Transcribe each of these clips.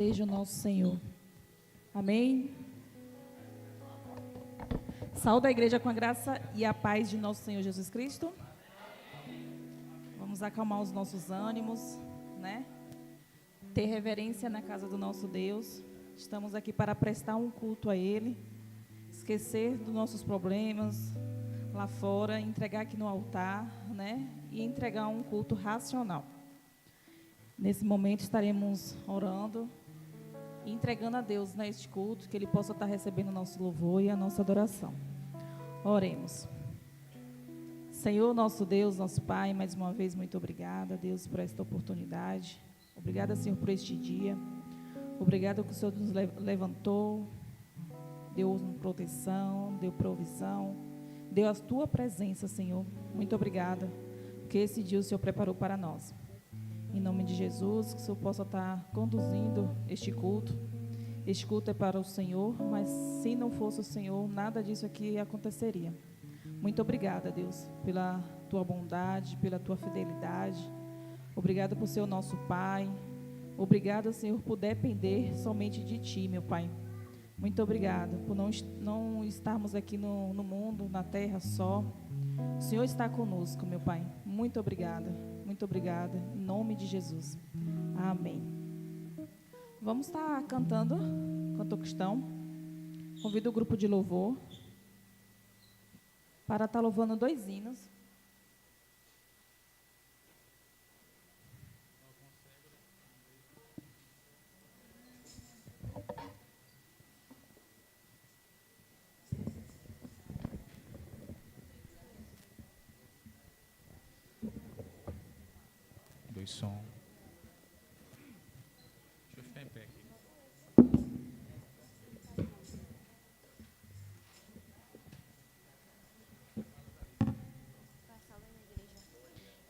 Seja o nosso Senhor. Amém? Saúde a igreja com a graça e a paz de nosso Senhor Jesus Cristo. Vamos acalmar os nossos ânimos, né? Ter reverência na casa do nosso Deus. Estamos aqui para prestar um culto a Ele, esquecer dos nossos problemas lá fora, entregar aqui no altar, né? E entregar um culto racional. Nesse momento estaremos orando e entregando a Deus neste culto, que Ele possa estar recebendo o nosso louvor e a nossa adoração. Oremos. Senhor, nosso Deus, nosso Pai, mais uma vez, muito obrigada, Deus, por esta oportunidade. Obrigada, Senhor, por este dia. Obrigada que o Senhor nos levantou, deu proteção, deu provisão, deu a Tua presença, Senhor. Muito obrigada, porque esse dia o Senhor preparou para nós. Em nome de Jesus, que o Senhor possa estar conduzindo este culto. Este culto é para o Senhor, mas se não fosse o Senhor, nada disso aqui aconteceria. Muito obrigada, Deus, pela Tua bondade, pela Tua fidelidade. Obrigada por ser o nosso Pai. Obrigada, Senhor, por depender somente de Ti, meu Pai. Muito obrigada por não estarmos aqui no mundo, na terra só. O Senhor está conosco, meu Pai. Muito obrigada. Muito obrigada, em nome de Jesus. Amém. Vamos estar cantando, canto cristão. Convido o grupo de louvor para estar louvando 2 hinos. Som. Deixa eu ficar em pé aqui.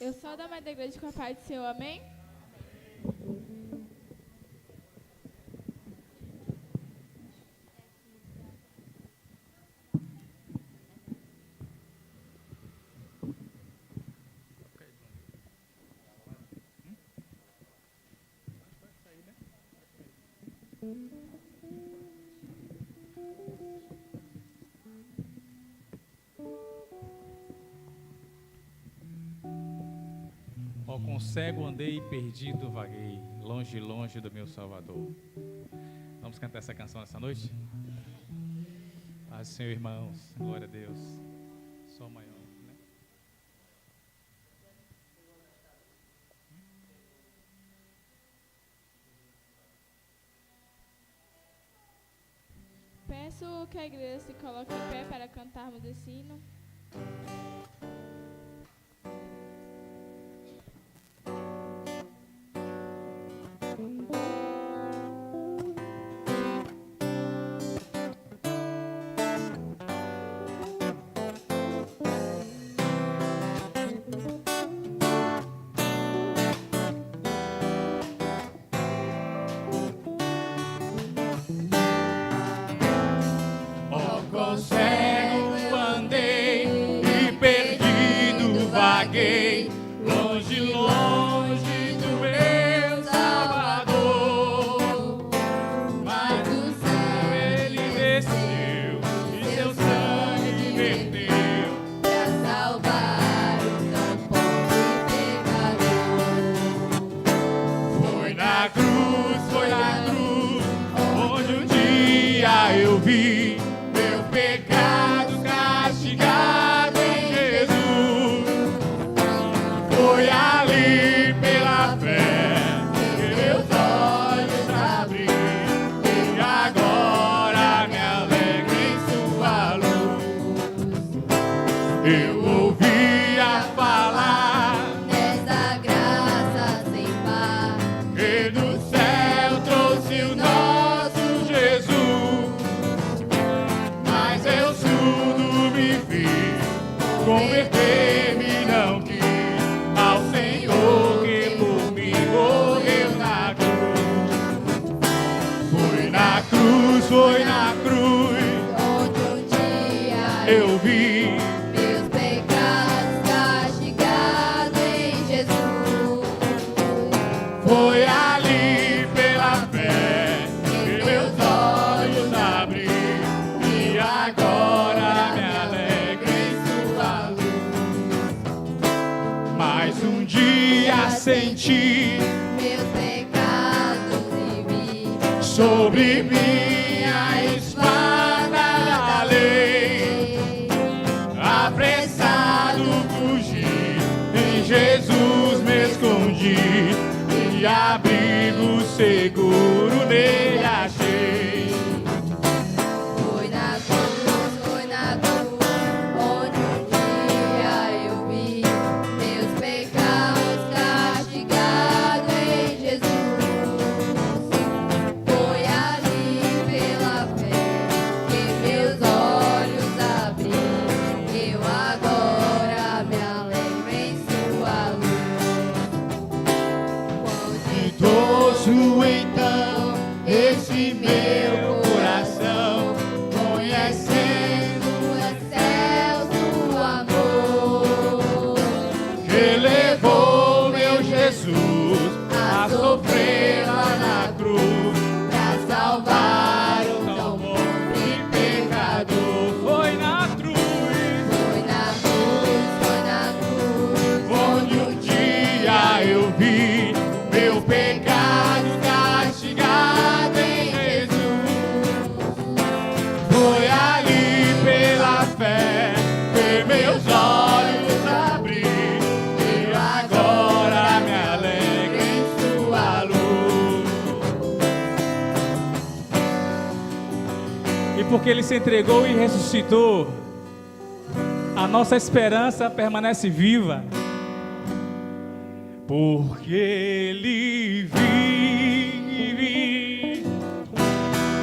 Eu sou da mãe da igreja com a paz do Senhor, amém? Ó, com cego andei, perdido vaguei, longe, longe do meu Salvador. Vamos cantar essa canção nessa noite? Paz do Senhor, irmãos, glória a Deus. Só maior, né? Peço que a igreja se coloque em pé para cantarmos esse hino. Cego andei e perdido vaguei, longe, longe do meu Salvador. Mas do céu ele desceu e seu sangue verteu pra salvar o tão pobre pecador. Foi na cruz, onde um dia eu vi pecado castigado em Jesus. Foi ali pela fé que meus olhos abri, e agora me alegro em sua luz. Eu ouvia falar Dessa graça sem par, que do céu trouxe o nosso Jesus. Mas eu surdo me fiz, converter-me não quis ao Senhor que por mim morreu na cruz. Foi na cruz, onde um dia eu vi meus pecados castigados em Jesus. foi ali pela fé sobre minha espada da lei, apressado fugi, em Jesus me escondi, e abrigo seguro nele achei. Foi na cruz, onde um dia eu vi meus pecados castigados em Jesus. Foi ali pela fé que meus olhos abri, eu agora me alegro em sua luz. Ditoso então esse meu coração, conhecendo O excelso amor que levou meu Jesus a sofrer lá na cruz, pra salvar o tão e pecador. Foi na cruz Foi na cruz, onde um dia eu vi meu pecado castigado em Jesus. Foi ali pela fé que meus olhos abri, e agora me alegro em sua luz. E porque ele se entregou e ressuscitou, a nossa esperança permanece viva. Porque ele vive,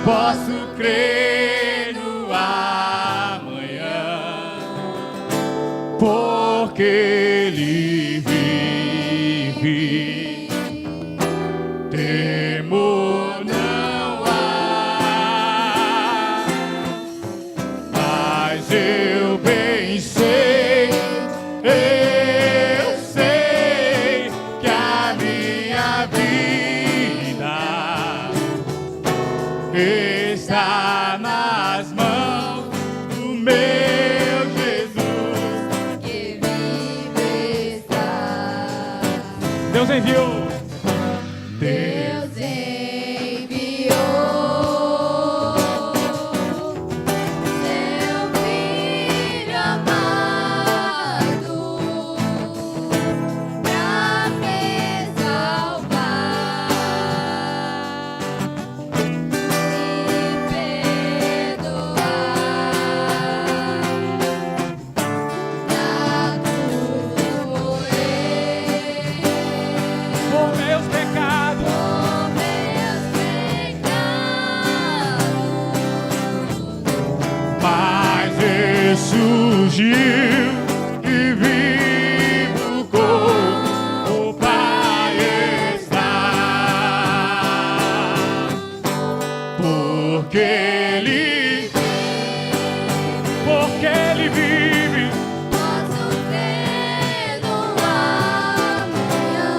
Posso crer no amanhã, porque ele vive. Temor não há, mas eu bem sei, eu sei que a minha vida está nas mãos do meu Jesus. que vive está. Deus enviou. Deus enviou seu Filho amado pra me salvar e perdoar. Na cruz morrer Por meus pecados, por meus pecados. Mas ressurgiu e vivo com o Pai está, porque ele vive. Posso crer no amanhã,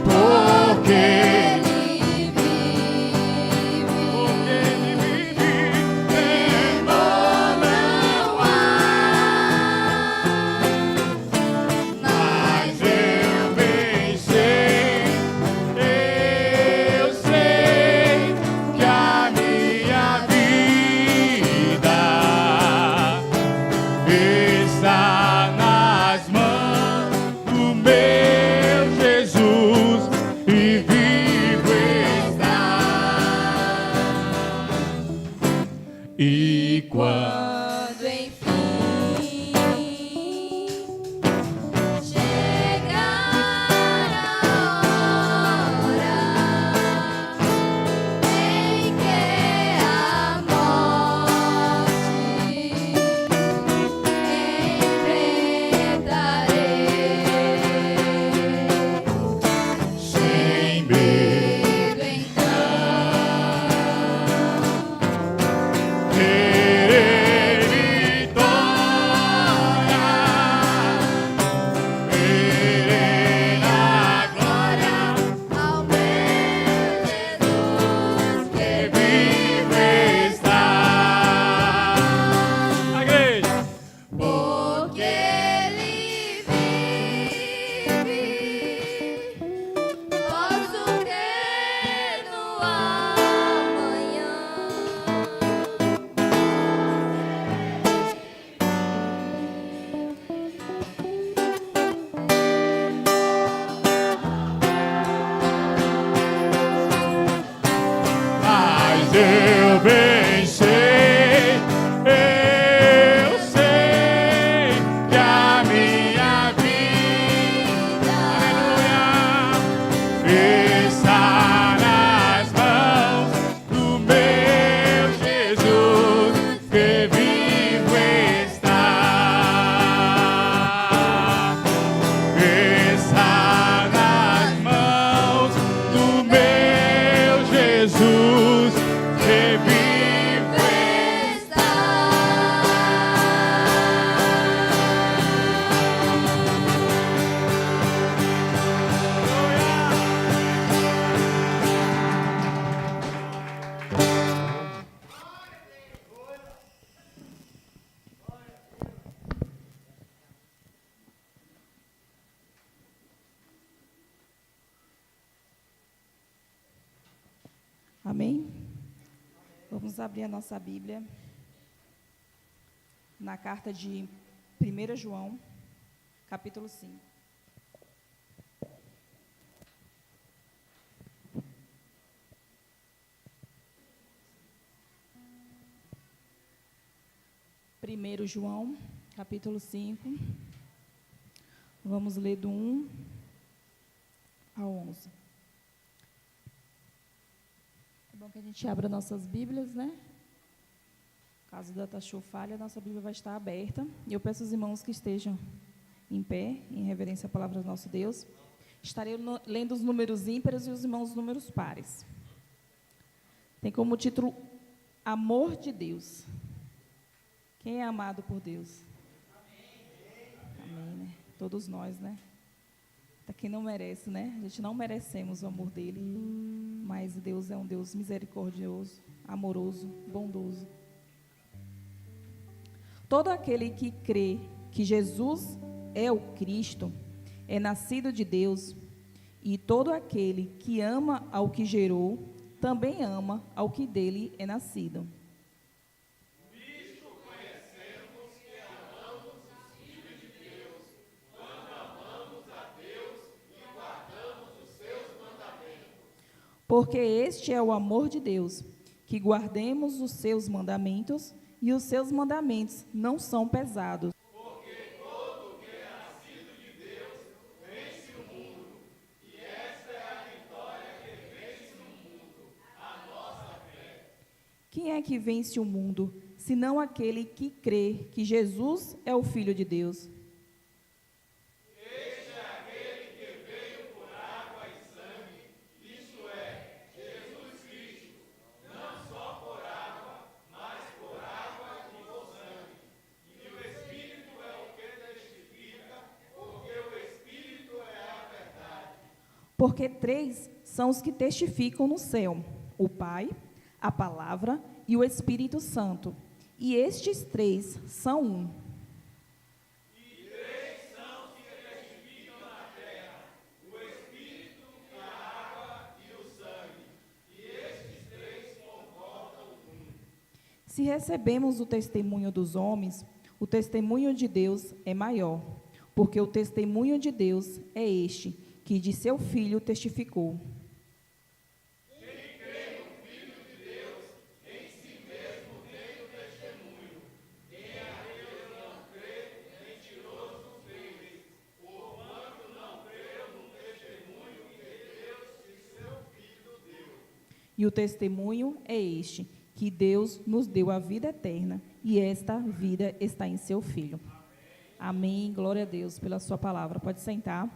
Porque ele vive. ele vive, temor não há, mas eu bem sei que a minha vida está nas mãos do meu Jesus, e vivo está. E Quando enfim chegar a hora em que a morte enfrentarei, sem medo, então terei eu bem sei, eu sei que a minha vida, aleluia, está nas mãos do meu Jesus, que vivo está. Está nas mãos do meu Jesus, que vivo está. Amém? Vamos abrir a nossa Bíblia na carta de 1 João, capítulo 5. Primeiro João, capítulo 5. Vamos ler do 1 ao 11. É bom que a gente abra nossas Bíblias, né? Caso da Tachô falha, a nossa Bíblia vai estar aberta. E eu peço aos irmãos que estejam em pé, em reverência à palavra do nosso Deus. Estarei lendo os números ímpares e os irmãos os números pares. Tem como título Amor de Deus. Quem é amado por Deus? Amém, né? Todos nós, né? Até quem não merece, né? A gente não merecemos o amor dele, mas Deus é um Deus misericordioso, amoroso, bondoso. Todo aquele que crê que Jesus é o Cristo é nascido de Deus, e todo aquele que ama ao que gerou também ama ao que dele é nascido. Porque este é o amor de Deus, que guardemos os seus mandamentos, e os seus mandamentos não são pesados. Porque todo que é nascido de Deus vence o mundo, e esta é a vitória que vence o mundo, a nossa fé. Quem é que vence o mundo, senão aquele que crê que Jesus é o Filho de Deus? Porque 3 são os que testificam no céu: o Pai, a Palavra e o Espírito Santo. E estes 3 são um. E 3 são os que testificam na terra: o Espírito, a água e o sangue. E estes 3 concordam um. Se recebemos o testemunho dos homens, o testemunho de Deus é maior, porque o testemunho de Deus é este, que de seu Filho testificou. Quem crê no Filho de Deus, em si mesmo tem o testemunho. Quem a Deus não crê, mentiroso fez, porquanto não creu no testemunho que Deus de seu Filho deu. E o testemunho é este, que Deus nos deu a vida eterna, e esta vida está em seu Filho. Amém. Glória a Deus pela sua palavra. Pode sentar.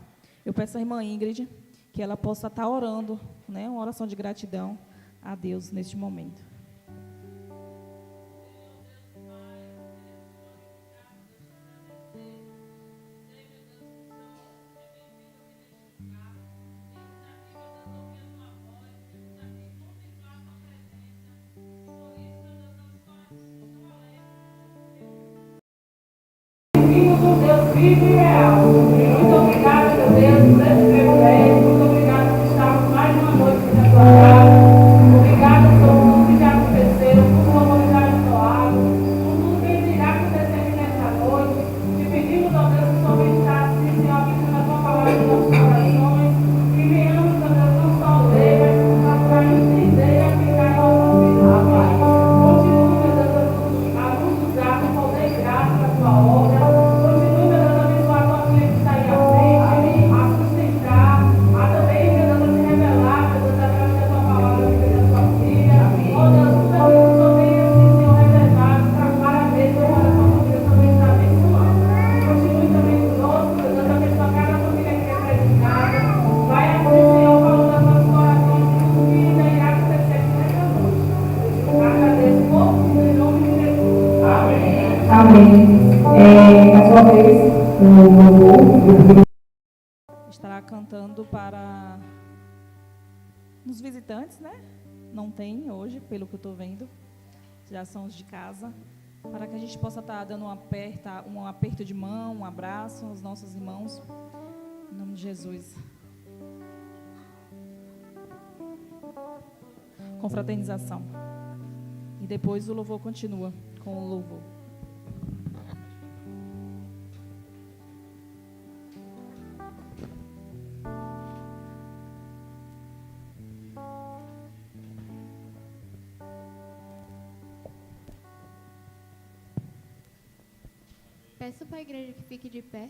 Eu peço à irmã Ingrid que ela possa estar orando, né, uma oração de gratidão a Deus neste momento. Deus vivo e real. Muito obrigada, meu Deus, por esse privilégio. Muito obrigada por estarmos mais uma noite na tua casa. Obrigada por tudo que já aconteceu, por tudo que já estourado, por tudo que irá acontecer nessa noite. Te pedimos, ó Deus, que somente está assim, Senhor, aplicando a tua palavra nos nossos corações. Que venhamos, ó Deus, não só ler, mas procurar entender e aplicar a nossa vida. perguntando para os visitantes, né? Não tem hoje, pelo que eu estou vendo, já são os de casa, para que a gente possa estar dando um aperto de mão, um abraço aos nossos irmãos, em nome de Jesus. Confraternização. E depois o louvor continua com o louvor. Peço para a igreja que fique de pé.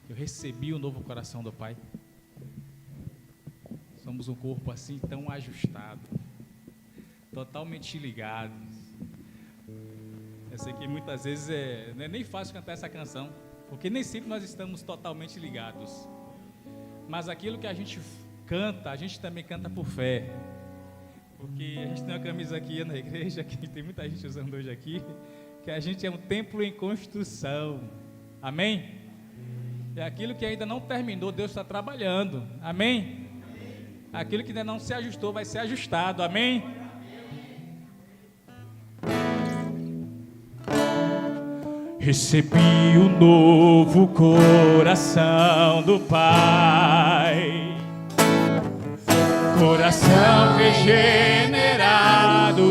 Eu recebi o novo coração do Pai. Somos um corpo assim tão ajustado, totalmente ligados. Eu sei que muitas vezes não é nem fácil cantar essa canção, porque nem sempre nós estamos totalmente ligados. Mas aquilo que a gente canta, a gente também canta por fé. Porque a gente tem uma camisa aqui na igreja, que tem muita gente usando hoje aqui, que a gente é um templo em construção. Amém? É aquilo que ainda não terminou, Deus está trabalhando. Amém? Aquilo que ainda não se ajustou, vai ser ajustado. Amém? Recebi o novo coração do Pai, coração regenerado,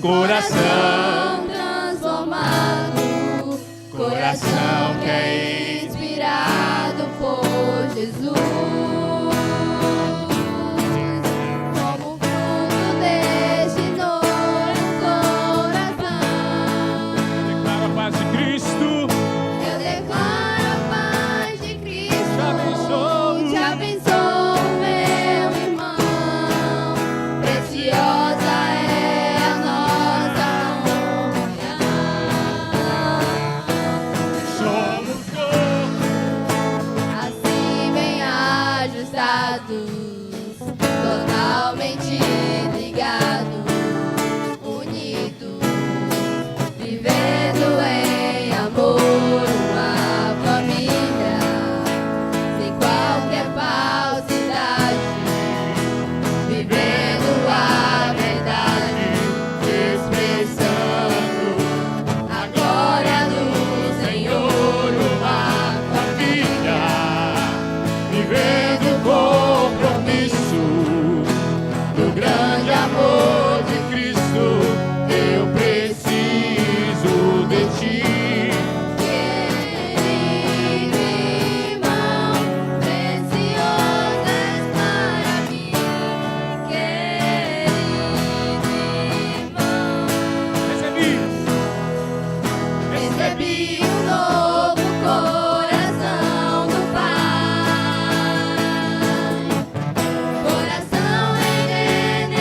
coração Transformado, coração que é inspirado por Jesus, como fruto deste novo coração. declaro a paz de Cristo. Eu declaro a paz de Cristo. Te abençoo. Te abençoo, meu irmão. Preciosa é a nossa comunhão. Somos corpo, Assim bem ajustados, totalmente ligados, unidos, vivendo em amor, uma família, sem qualquer falsidade, vivendo a verdade, expressando a glória do Senhor, uma família, vivendo o compromisso do grande amor de Cristo. Eu preciso de ti. querido irmão, precioso és para mim, querido irmão. Recebi um novo coração do Pai, coração regenerado.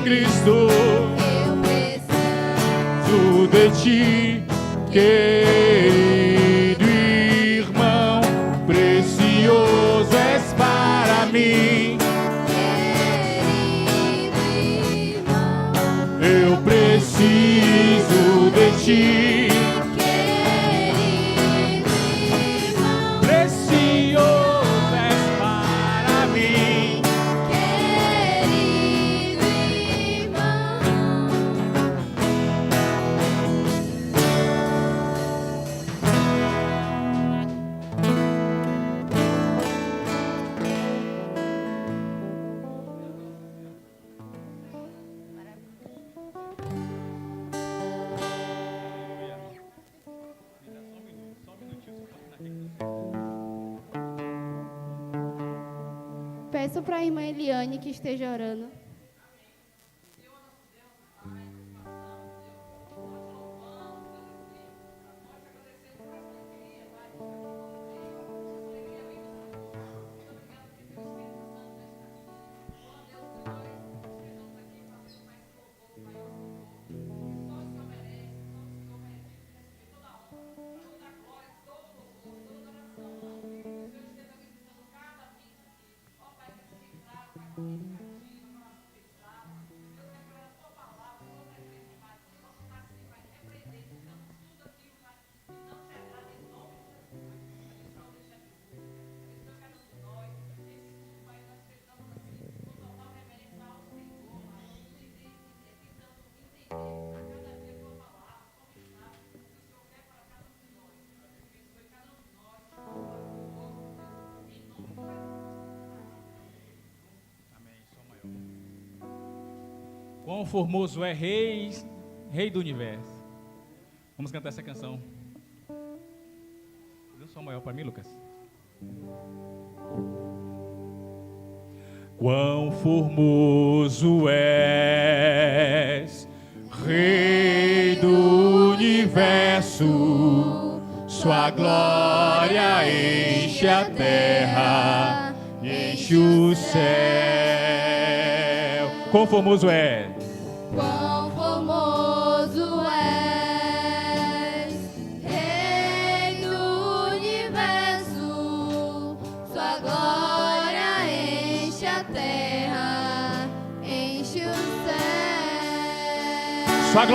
Cristo, eu preciso de ti, querido irmão, precioso és para mim. querido irmão, Eu preciso de ti, querido irmão, precioso és para mim. querido irmão. Peço para a irmã Eliane que esteja orando. Quão formoso é Rei do Universo. Vamos cantar essa canção. Dê um som maior para mim, Lucas. Quão formoso és, Rei do Universo, sua glória enche a terra, enche o céu. Quão formoso é, Quão formoso és, Rei do Universo, sua glória enche a terra, enche o céu. sua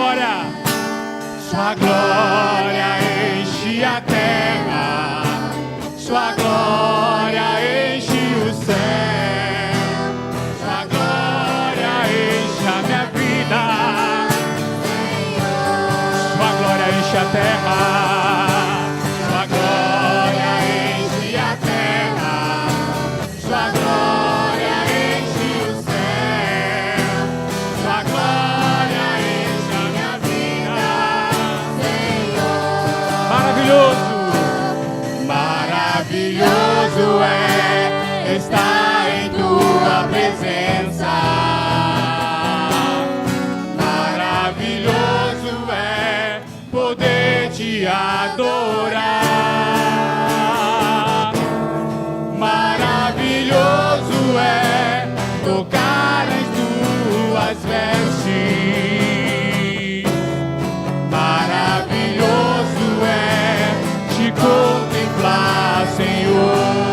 glória enche a terra, sua glória enche o céu. A terra, sua glória enche a terra, sua glória enche o céu, sua glória enche a minha vida, Senhor. Maravilhoso, maravilhoso é estar em tua presença. Maravilhoso é poder te adorar. Maravilhoso é tocar as tuas vestes. Maravilhoso é te contemplar, Senhor.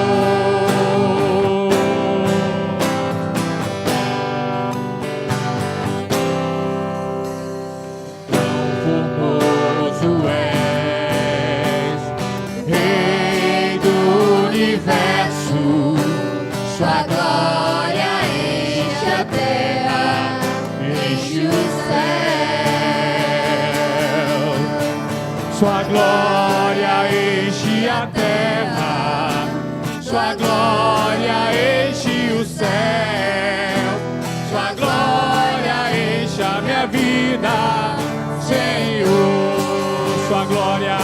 Sua glória enche a terra, enche o céu. Sua glória enche a terra, sua glória enche o céu. Sua glória enche a minha vida, Senhor. Sua glória.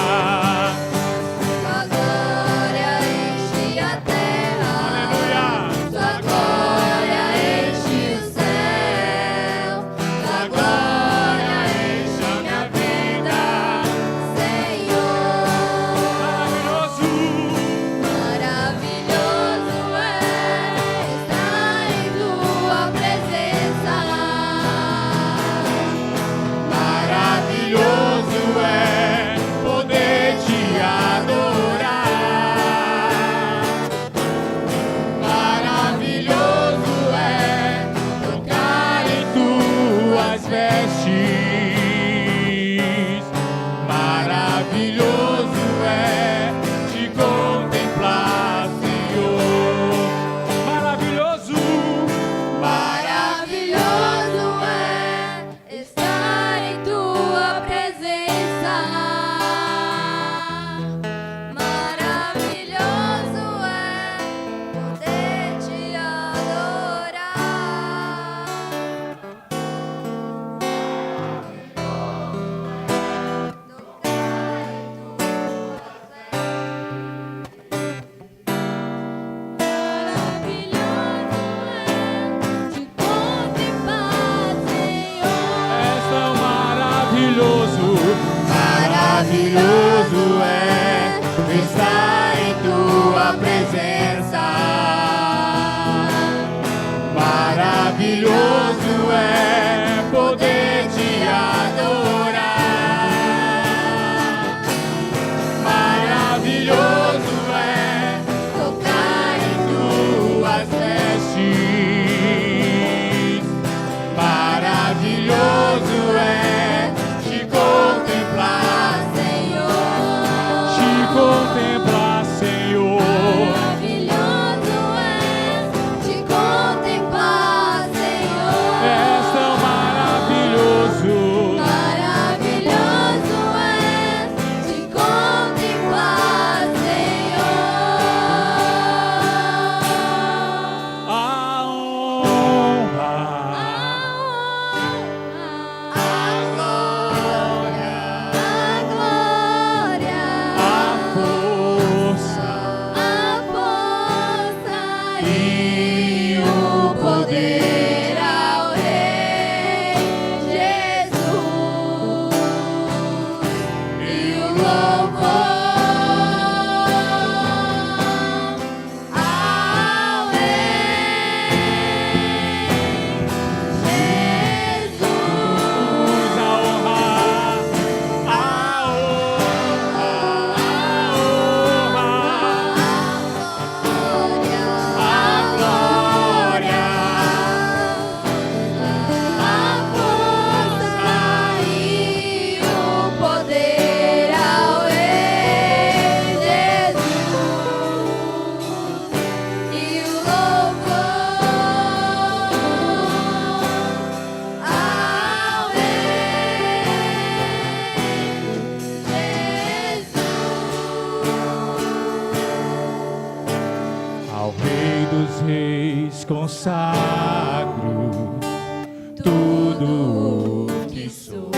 tudo que sou.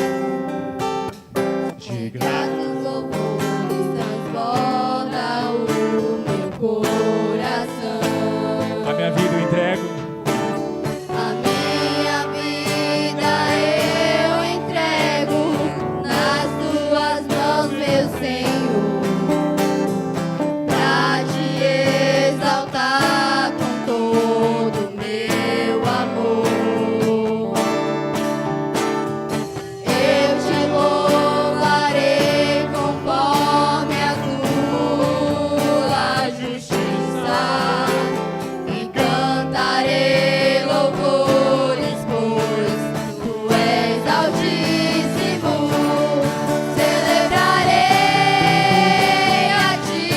De Graças, louvores, transborda o meu coração. A minha vida eu entrego. A minha vida eu entrego nas tuas mãos, meu Senhor, pra te exaltar com todo o meu amor. Eu te louvarei conforme a tua justiça e cantarei louvores, pois tu és altíssimo. Celebrarei a ti,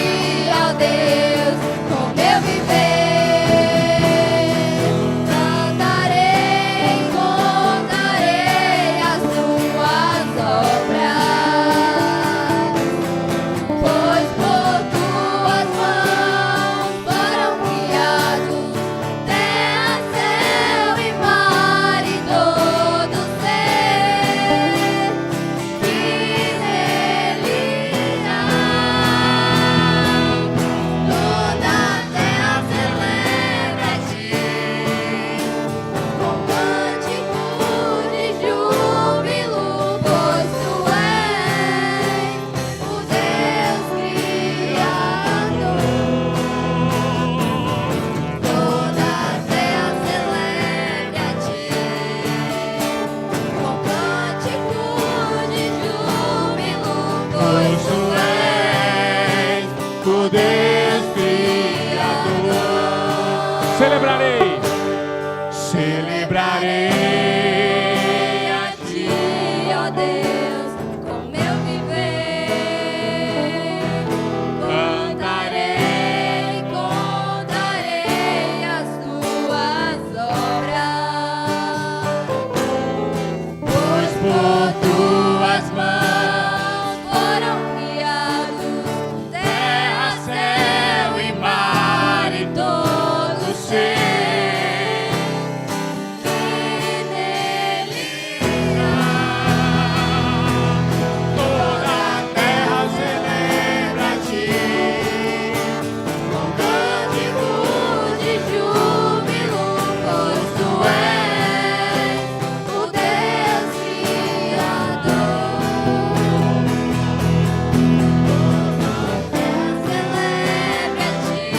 ó Deus, com meu viver. Cantarei, contarei as tuas obras, pois por tuas mãos foram criados terra, céu e mar e todo ser que nele há. Toda a terra celebra a ti, com cântico de júbilo, pois tu és o Deus Criador. Toda a terra celebra a ti, com cântico de júbilo, pois tu és o Deus Criador. Celebrarei. Celebrarei a ti, ó Deus, com meu viver. Cantarei, contarei as tuas obras, pois por tuas mãos foram criados terra, céu e mar e todo ser que nele toda a terra celebra a ti, com cântico de júbilo, pois tu és o Deus Criador. Celebra a ti,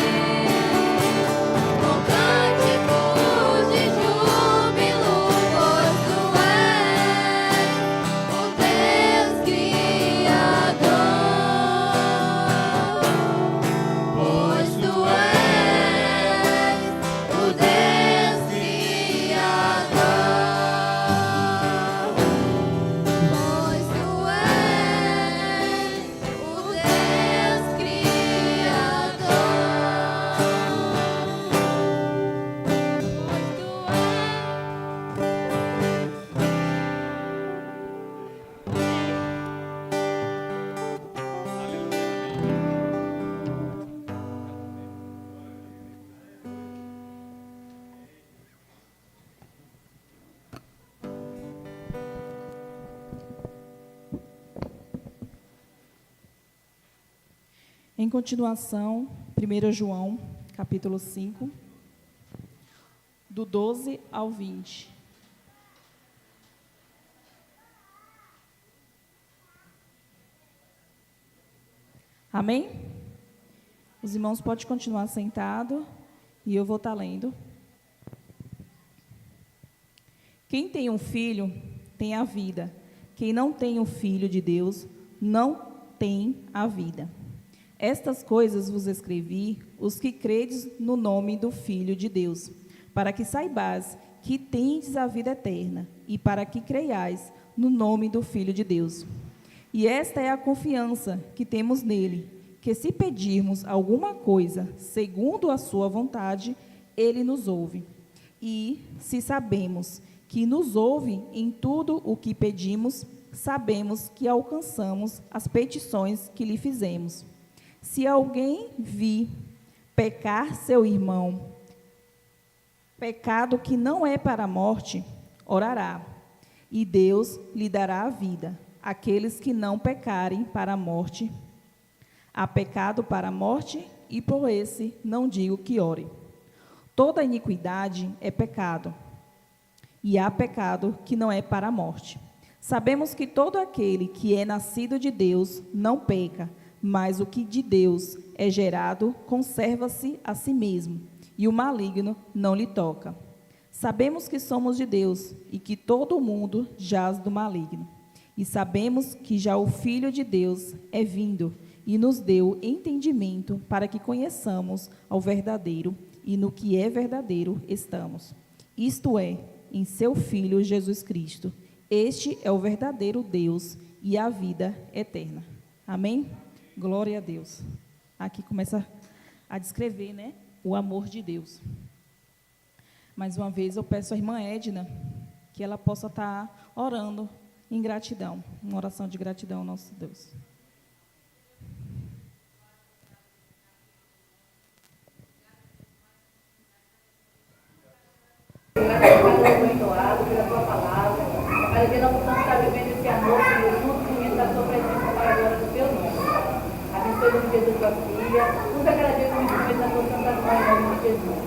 com cânticos de júbilo, pois tu és o Deus Criador. Pois tu és o Deus Criador. Pois tu és o Deus Criador. Em continuação, 1 João, capítulo 5, do 12 ao 20. Amém? Os irmãos podem continuar sentados e eu vou estar lendo. Quem tem um filho tem a vida. Quem não tem o Filho de Deus não tem a vida. Estas coisas vos escrevi, os que credes no nome do Filho de Deus, para que saibais que tendes a vida eterna, e para que creiais no nome do Filho de Deus. E esta é a confiança que temos nele, que se pedirmos alguma coisa segundo a sua vontade, ele nos ouve. E se sabemos que nos ouve em tudo o que pedimos, sabemos que alcançamos as petições que lhe fizemos. Se alguém vir pecar seu irmão, pecado que não é para a morte, orará, e Deus lhe dará a vida. Aqueles que não pecarem para a morte, há pecado para a morte, e por esse não digo que ore. Toda iniquidade é pecado, e há pecado que não é para a morte. Sabemos que todo aquele que é nascido de Deus não peca, mas o que de Deus é gerado conserva-se a si mesmo, e o maligno não lhe toca. Sabemos que somos de Deus e que todo o mundo jaz do maligno. E sabemos que já o Filho de Deus é vindo e nos deu entendimento para que conheçamos ao verdadeiro, e no que é verdadeiro estamos. Isto é, em seu Filho Jesus Cristo. Este é o verdadeiro Deus e a vida eterna. Amém? Glória a Deus. Aqui começa a descrever, né, o amor de Deus. Mais uma vez eu peço à irmã Edna que ela possa estar orando em gratidão, uma oração de gratidão ao nosso Deus. Pela tua palavra, para que nós possamos estar vivendo esse amor, Senhor, junto da tua presença para a glória do teu nome. Abençoe o nome de tua filha, usa cada dia como instrumento da tua santa mão em nome de Jesus.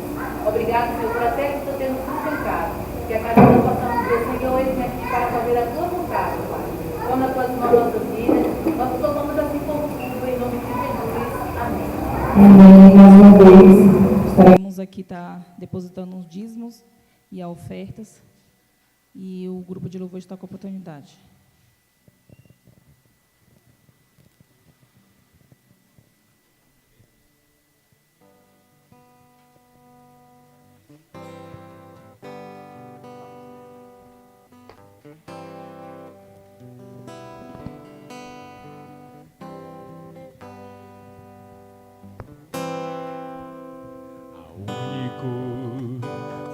Obrigado, Senhor, por até que tu tendo sustentado, que a cada dia possamos dizer, Senhor, eis-me aqui para fazer a tua vontade, Pai. Toma nas tuas mãos nossas vidas, nós tomamos assim como tudo, em nome de Jesus. Amém. Amém. Mais uma vez, estaremos aqui depositando os dízimos e as ofertas, e o grupo de louvor está com a oportunidade.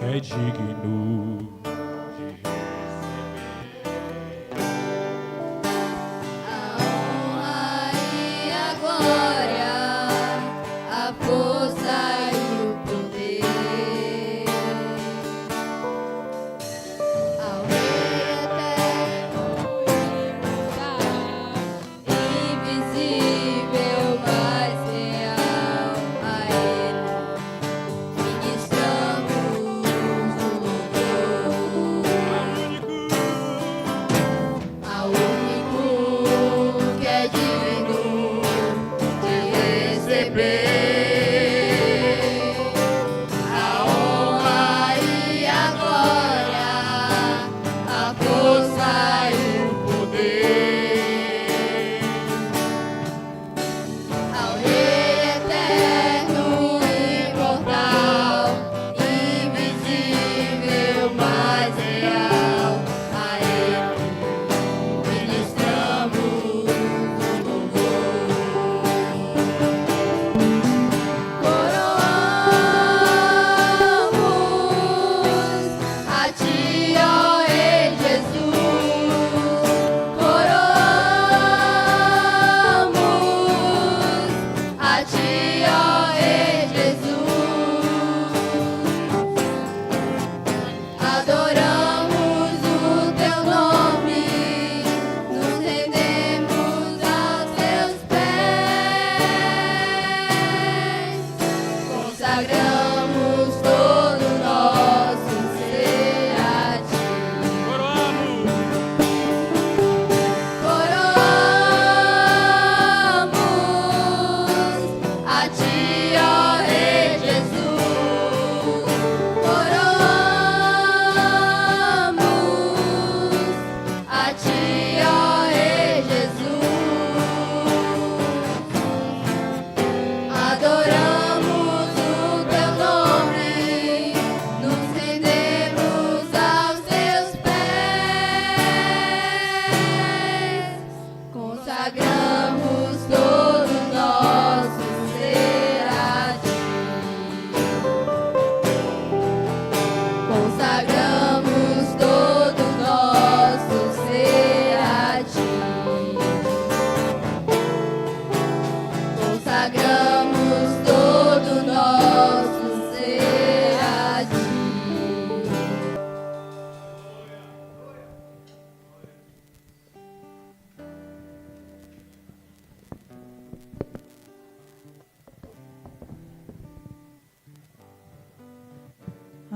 É digno de A honra e a glória, a força e o poder, ao Rei eterno e imortal, invisível, mas real, a Ele ministramos o louvor.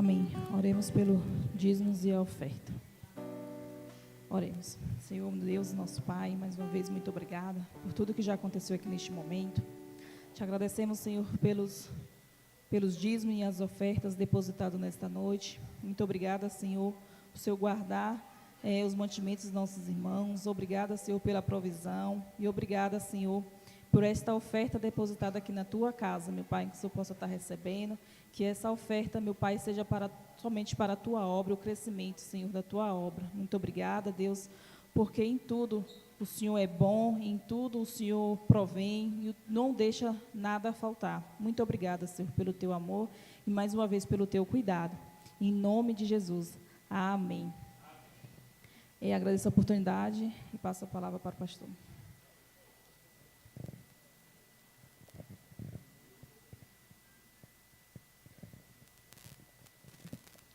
Amém. Oremos pelo dízimos e a oferta. Oremos. Senhor Deus, nosso Pai, mais uma vez, muito obrigada por tudo que já aconteceu aqui neste momento. Te agradecemos, Senhor, pelos dízimos e as ofertas depositados nesta noite. Muito obrigada, Senhor, por Senhor guardar os mantimentos dos nossos irmãos. Obrigada, Senhor, pela provisão. E obrigada, Senhor, por esta oferta depositada aqui na Tua casa, meu Pai, que o Senhor possa estar recebendo. Que essa oferta, meu Pai, seja somente para a Tua obra, o crescimento, Senhor, da Tua obra. Muito obrigada, Deus, porque em tudo o Senhor é bom, em tudo o Senhor provém e não deixa nada faltar. Muito obrigada, Senhor, pelo Teu amor e mais uma vez pelo Teu cuidado. Em nome de Jesus. Amém. E agradeço a oportunidade e passo a palavra para o pastor.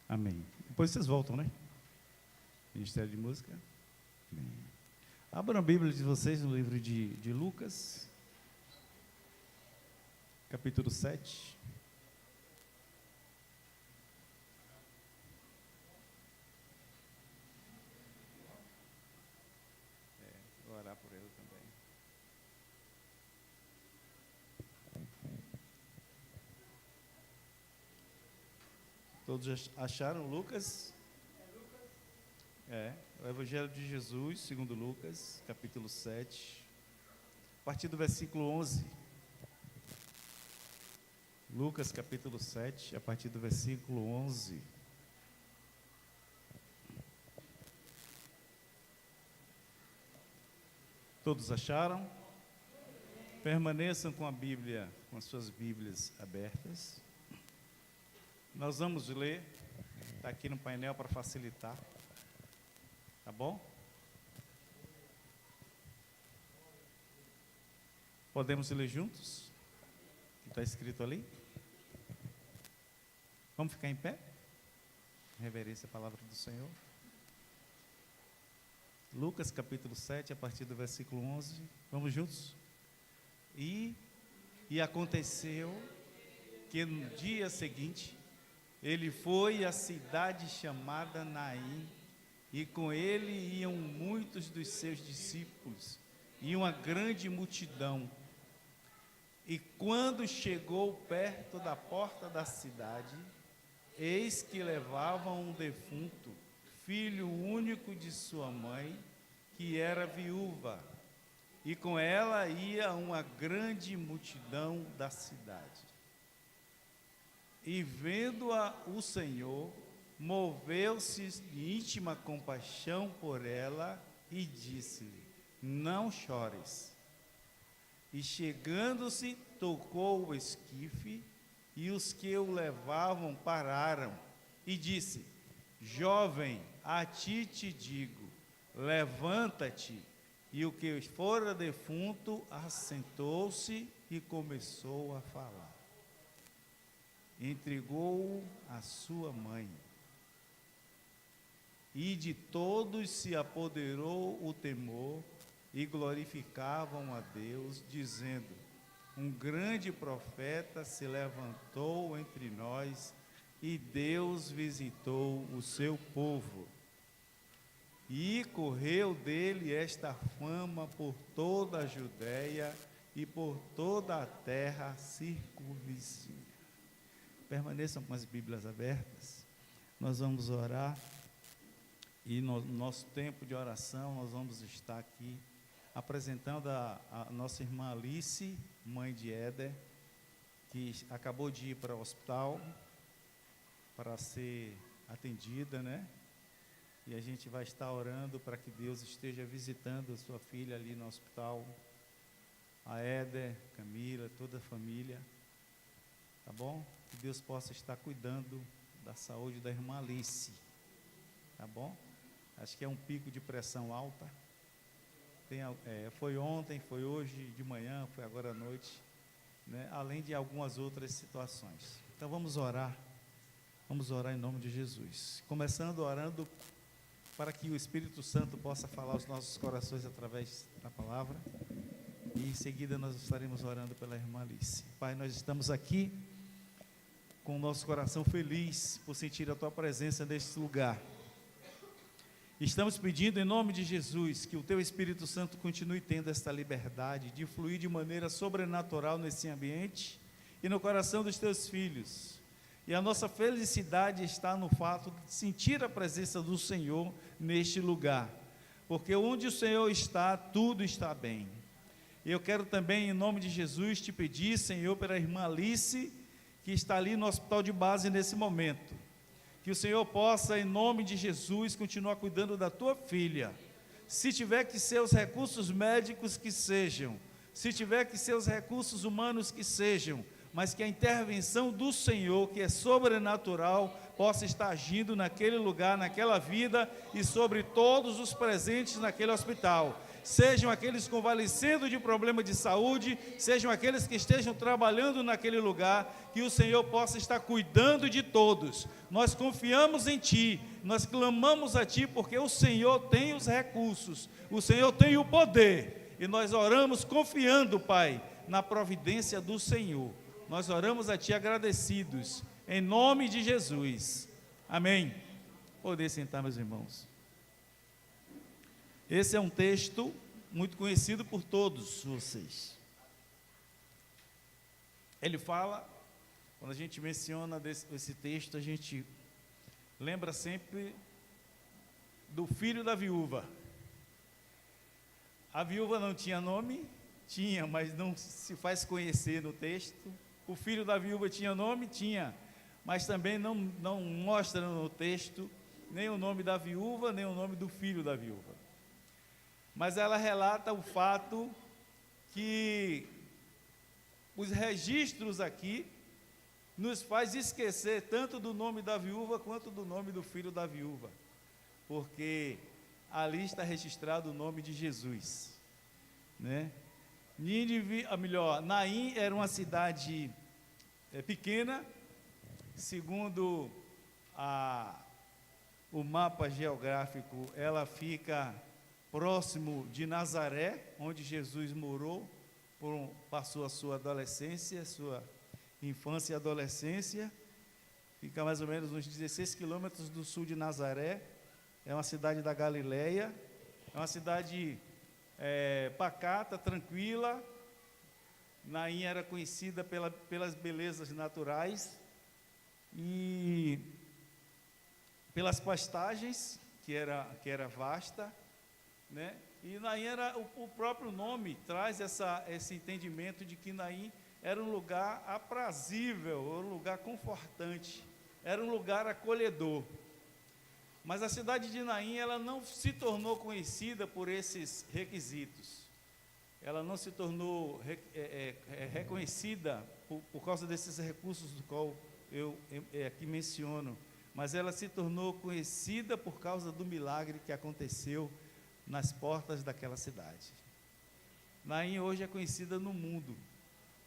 Amém. Depois vocês voltam, né? Ministério de Música. Amém. Abram a Bíblia de vocês no livro de Lucas, capítulo 7. Vou orar por ele também. Todos acharam Lucas? O Evangelho de Jesus, segundo Lucas, capítulo 7, a partir do versículo 11. Lucas, capítulo 7, a partir do versículo 11. Todos acharam? Permaneçam com a Bíblia, com as suas Bíblias abertas. Nós vamos ler, está aqui no painel para facilitar. Tá bom? Podemos ler juntos? O que está escrito ali? Vamos ficar em pé? Reverência à palavra do Senhor. Lucas capítulo 7, a partir do versículo 11. Vamos juntos? E aconteceu que no dia seguinte, ele foi à cidade chamada Naim, e com ele iam muitos dos seus discípulos, e uma grande multidão. E quando chegou perto da porta da cidade, eis que levavam um defunto, filho único de sua mãe, que era viúva, e com ela ia uma grande multidão da cidade. E vendo-a o Senhor, moveu-se de íntima compaixão por ela e disse-lhe: não chores. E chegando-se, tocou o esquife, e os que o levavam pararam, e disse: jovem, a ti te digo, levanta-te. E o que fora defunto assentou-se e começou a falar. Entregou-o à sua mãe. E de todos se apoderou o temor, e glorificavam a Deus, dizendo: um grande profeta se levantou entre nós, e Deus visitou o seu povo. E correu dele esta fama por toda a Judéia e por toda a terra circunvizinha. Permaneçam com as Bíblias abertas. Nós vamos orar. E no nosso tempo de oração, nós vamos estar aqui apresentando a nossa irmã Alice, mãe de Éder, que acabou de ir para o hospital para ser atendida, né? E a gente vai estar orando para que Deus esteja visitando a sua filha ali no hospital, a Éder, Camila, toda a família, tá bom? Que Deus possa estar cuidando da saúde da irmã Alice, tá bom? Acho que é um pico de pressão alta. Foi ontem, foi hoje de manhã, foi agora à noite, né? Além de algumas outras situações. Então vamos orar em nome de Jesus. Começando orando para que o Espírito Santo possa falar aos nossos corações através da palavra. E em seguida nós estaremos orando pela irmã Alice. Pai, nós estamos aqui com o nosso coração feliz por sentir a Tua presença neste lugar. Estamos pedindo em nome de Jesus que o Teu Espírito Santo continue tendo esta liberdade de fluir de maneira sobrenatural nesse ambiente e no coração dos Teus filhos. E a nossa felicidade está no fato de sentir a presença do Senhor neste lugar, porque onde o Senhor está, tudo está bem. Eu quero também, em nome de Jesus, te pedir, Senhor, pela irmã Alice, que está ali no hospital de base nesse momento, que o Senhor possa, em nome de Jesus, continuar cuidando da tua filha. Se tiver que ser os recursos médicos que sejam, se tiver que ser os recursos humanos que sejam, mas que a intervenção do Senhor, que é sobrenatural, possa estar agindo naquele lugar, naquela vida e sobre todos os presentes naquele hospital. Sejam aqueles convalescendo de problema de saúde, sejam aqueles que estejam trabalhando naquele lugar, que o Senhor possa estar cuidando de todos. Nós confiamos em Ti, nós clamamos a Ti, porque o Senhor tem os recursos, o Senhor tem o poder, e nós oramos confiando, Pai, na providência do Senhor. Nós oramos a Ti agradecidos, em nome de Jesus. Amém. Poder sentar, meus irmãos. Esse é um texto muito conhecido por todos vocês. Ele fala, quando a gente menciona esse texto, a gente lembra sempre do filho da viúva. A viúva não tinha nome? Tinha, mas não se faz conhecer no texto. O filho da viúva tinha nome? Tinha, mas também não mostra no texto nem o nome da viúva, nem o nome do filho da viúva. Mas ela relata o fato que os registros aqui nos faz esquecer tanto do nome da viúva quanto do nome do filho da viúva, porque ali está registrado o nome de Jesus, né? Naim era uma cidade pequena, segundo o mapa geográfico, ela fica próximo de Nazaré, onde Jesus morou, passou a sua adolescência, sua infância e adolescência. Fica mais ou menos uns 16 quilômetros do sul de Nazaré. É uma cidade da Galileia, é uma cidade pacata, tranquila. Naim era conhecida pelas belezas naturais e pelas pastagens, que era vasta, né? E Naim era, o próprio nome traz esse entendimento de que Naim era um lugar aprazível, um lugar confortante, era um lugar acolhedor. Mas a cidade de Naim, ela não se tornou conhecida por esses requisitos, ela não se tornou reconhecida por causa desses recursos do qual eu aqui menciono, mas ela se tornou conhecida por causa do milagre que aconteceu nas portas daquela cidade. Naim hoje é conhecida no mundo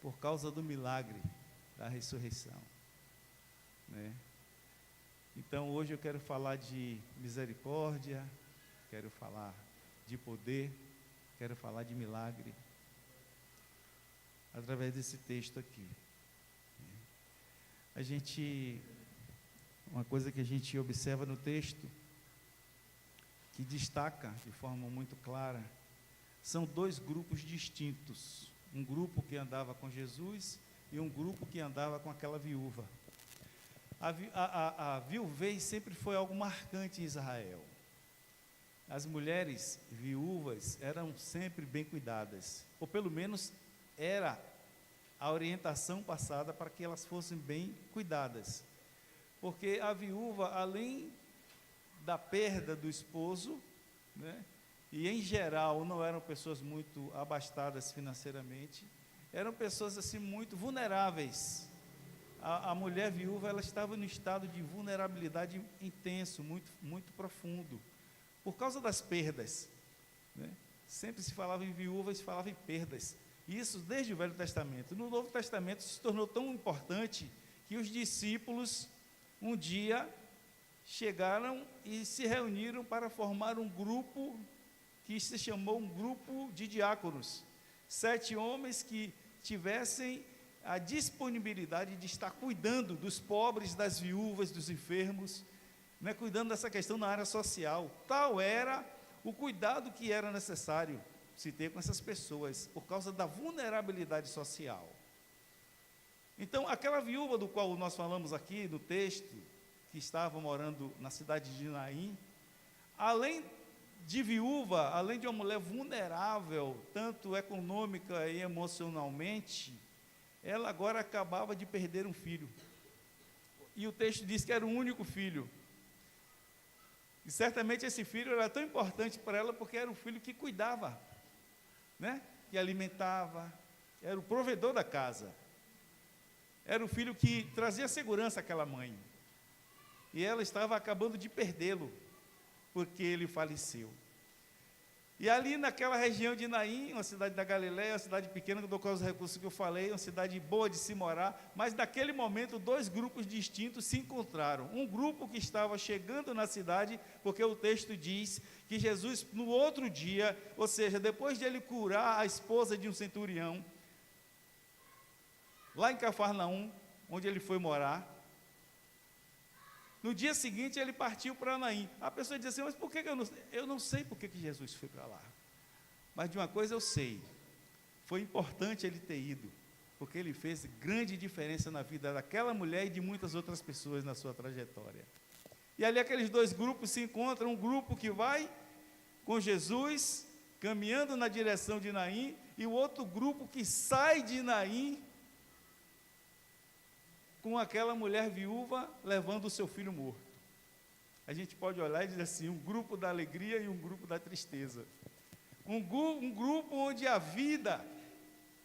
por causa do milagre da ressurreição, né? Então hoje eu quero falar de misericórdia, quero falar de poder, quero falar de milagre através desse texto aqui. Uma coisa que a gente observa no texto, que destaca de forma muito clara, são dois grupos distintos, um grupo que andava com Jesus e um grupo que andava com aquela viúva. A viuvez sempre foi algo marcante em Israel. As mulheres viúvas eram sempre bem cuidadas, ou pelo menos era a orientação passada para que elas fossem bem cuidadas, porque a viúva, além da perda do esposo, né, e em geral não eram pessoas muito abastadas financeiramente, eram pessoas assim muito vulneráveis. A mulher viúva, ela estava no estado de vulnerabilidade intenso, muito profundo, por causa das perdas, né? Sempre se falava em viúva e se falava em perdas, isso desde o Velho Testamento. No Novo Testamento se tornou tão importante que os discípulos um dia chegaram e se reuniram para formar um grupo que se chamou um grupo de diáconos, 7 homens que tivessem a disponibilidade de estar cuidando dos pobres, das viúvas, dos enfermos, né, cuidando dessa questão na área social. Tal era o cuidado que era necessário se ter com essas pessoas, por causa da vulnerabilidade social. Então, aquela viúva do qual nós falamos aqui no texto, que estava morando na cidade de Naim, além de viúva, além de uma mulher vulnerável, tanto econômica e emocionalmente, ela agora acabava de perder um filho. E o texto diz que era o único filho. E certamente esse filho era tão importante para ela porque era o filho que cuidava, né? Que alimentava, era o provedor da casa. Era o filho que trazia segurança àquela mãe. E ela estava acabando de perdê-lo, porque ele faleceu. E ali naquela região de Naim, uma cidade da Galileia, uma cidade pequena, do qual os recursos que eu falei, uma cidade boa de se morar, mas naquele momento 2 grupos distintos se encontraram. Um grupo que estava chegando na cidade, porque o texto diz que Jesus, no outro dia, ou seja, depois de ele curar a esposa de um centurião, lá em Cafarnaum, onde ele foi morar, no dia seguinte ele partiu para Naim. A pessoa diz assim, mas por que eu não sei por que Jesus foi para lá. Mas de uma coisa eu sei, foi importante ele ter ido, porque ele fez grande diferença na vida daquela mulher e de muitas outras pessoas na sua trajetória. E ali aqueles 2 grupos se encontram, um grupo que vai com Jesus, caminhando na direção de Naim, e o outro grupo que sai de Naim, com aquela mulher viúva levando o seu filho morto. A gente pode olhar e dizer assim, um grupo da alegria e um grupo da tristeza. Um grupo onde a vida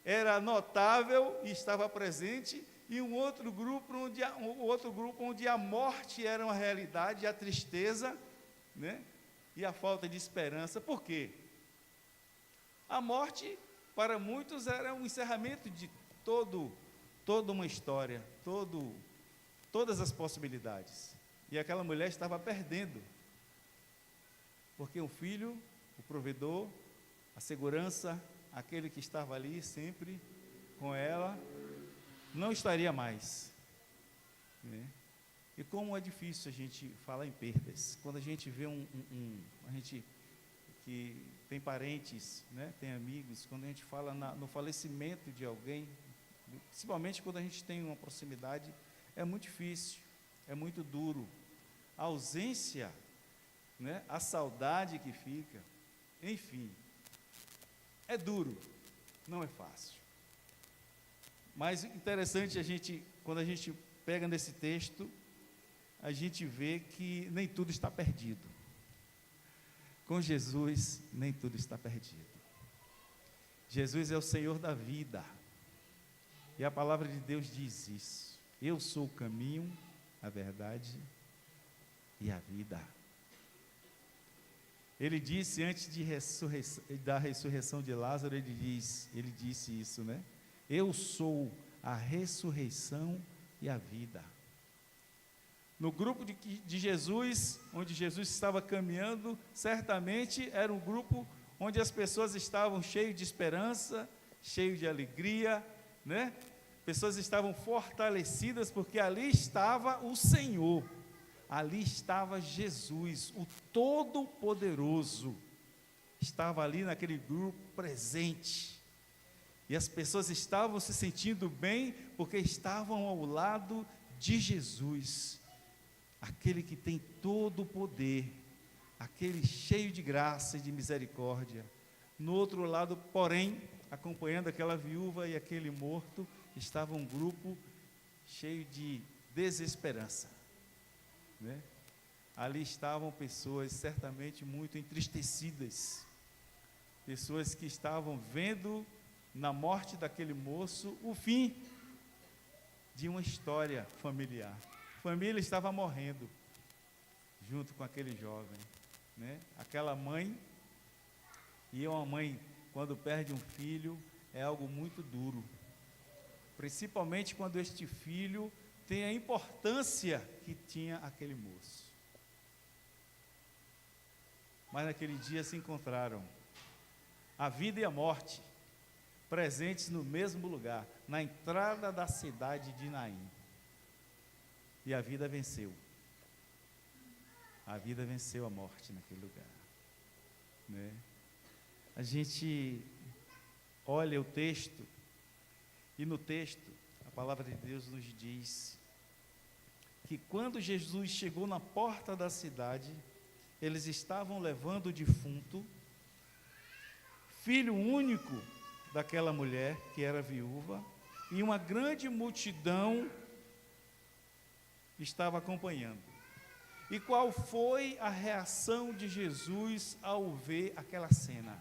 era notável e estava presente, e um outro grupo onde a morte era uma realidade, a tristeza, né, e a falta de esperança. Por quê? A morte, para muitos, era um encerramento de toda uma história, todas as possibilidades. E aquela mulher estava perdendo, porque o filho, o provedor, a segurança, aquele que estava ali sempre com ela, não estaria mais, né? E como é difícil a gente falar em perdas, quando a gente vê a gente que tem parentes, né, tem amigos, quando a gente fala no falecimento de alguém, principalmente quando a gente tem uma proximidade, é muito difícil, é muito duro. A ausência, né, a saudade que fica, enfim, é duro, não é fácil. Mas interessante quando a gente pega nesse texto, a gente vê que nem tudo está perdido. Com Jesus, nem tudo está perdido. Jesus é o Senhor da vida. E a palavra de Deus diz isso. Eu sou o caminho, a verdade e a vida. Ele disse antes da ressurreição de Lázaro, ele disse isso, né? Eu sou a ressurreição e a vida. No grupo de Jesus, onde Jesus estava caminhando, certamente era um grupo onde as pessoas estavam cheias de esperança, cheias de alegria, né? Pessoas estavam fortalecidas porque ali estava o Senhor, ali estava Jesus, o Todo-Poderoso, estava ali naquele grupo presente, e as pessoas estavam se sentindo bem porque estavam ao lado de Jesus, aquele que tem todo o poder, aquele cheio de graça e de misericórdia. No outro lado, porém, acompanhando aquela viúva e aquele morto, estava um grupo cheio de desesperança, né? Ali estavam pessoas certamente muito entristecidas, pessoas que estavam vendo na morte daquele moço o fim de uma história familiar. A família estava morrendo junto com aquele jovem, né? Aquela mãe, e uma mãe, quando perde um filho, é algo muito duro, principalmente quando este filho tem a importância que tinha aquele moço. Mas naquele dia se encontraram a vida e a morte, presentes no mesmo lugar, na entrada da cidade de Naim. E a vida venceu. A vida venceu a morte naquele lugar, né? A gente olha o texto, e no texto, a palavra de Deus nos diz que quando Jesus chegou na porta da cidade, eles estavam levando o defunto, filho único daquela mulher que era viúva, e uma grande multidão estava acompanhando. E qual foi a reação de Jesus ao ver aquela cena?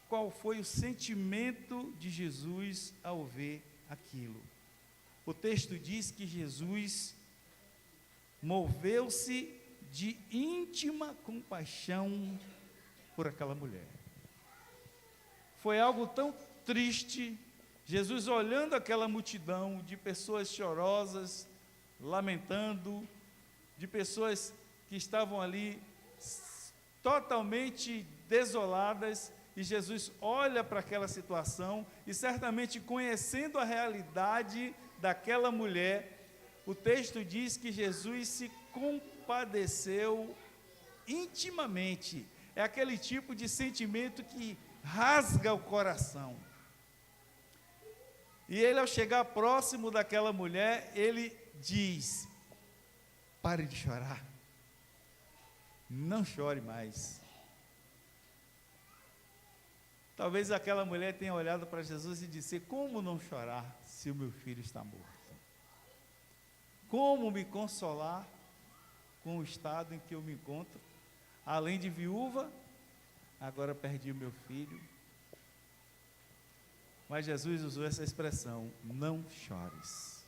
Qual foi o sentimento de Jesus ao ver aquilo? O texto diz que Jesus moveu-se de íntima compaixão por aquela mulher. Foi algo tão triste, Jesus olhando aquela multidão de pessoas chorosas, lamentando, de pessoas que estavam ali totalmente desoladas, e Jesus olha para aquela situação, e certamente conhecendo a realidade daquela mulher, o texto diz que Jesus se compadeceu intimamente. É aquele tipo de sentimento que rasga o coração. E ele, ao chegar próximo daquela mulher, ele diz: pare de chorar, não chore mais. Talvez aquela mulher tenha olhado para Jesus e disse: como não chorar se o meu filho está morto? Como me consolar com o estado em que eu me encontro? Além de viúva, agora perdi o meu filho. Mas Jesus usou essa expressão: não chores.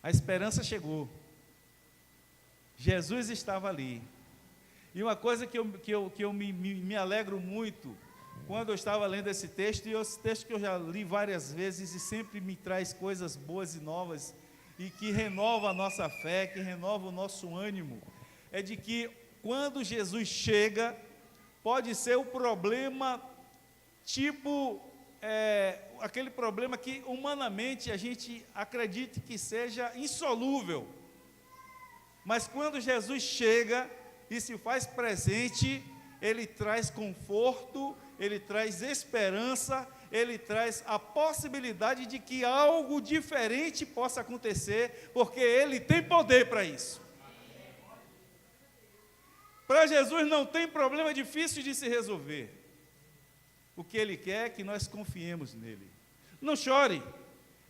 A esperança chegou. Jesus estava ali. E uma coisa que eu me alegro muito, quando eu estava lendo esse texto, e esse texto que eu já li várias vezes, e sempre me traz coisas boas e novas, e que renova a nossa fé, que renova o nosso ânimo, é de que quando Jesus chega, pode ser o problema, tipo, aquele problema que humanamente a gente acredita que seja insolúvel, mas quando Jesus chega e se faz presente, Ele traz conforto, Ele traz esperança, Ele traz a possibilidade de que algo diferente possa acontecer, porque Ele tem poder para isso. Para Jesus não tem problema difícil de se resolver. O que Ele quer é que nós confiemos nele. Não chore.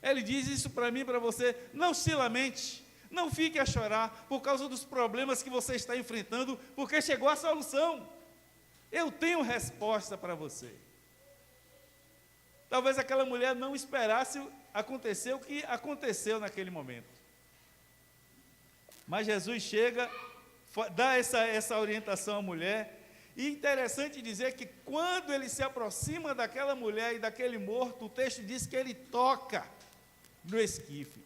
Ele diz isso para mim e para você: não se lamente, não fique a chorar por causa dos problemas que você está enfrentando, porque chegou a solução. Eu tenho resposta para você. Talvez aquela mulher não esperasse acontecer o que aconteceu naquele momento. Mas Jesus chega, dá essa orientação à mulher, e interessante dizer que quando ele se aproxima daquela mulher e daquele morto, o texto diz que ele toca no esquife.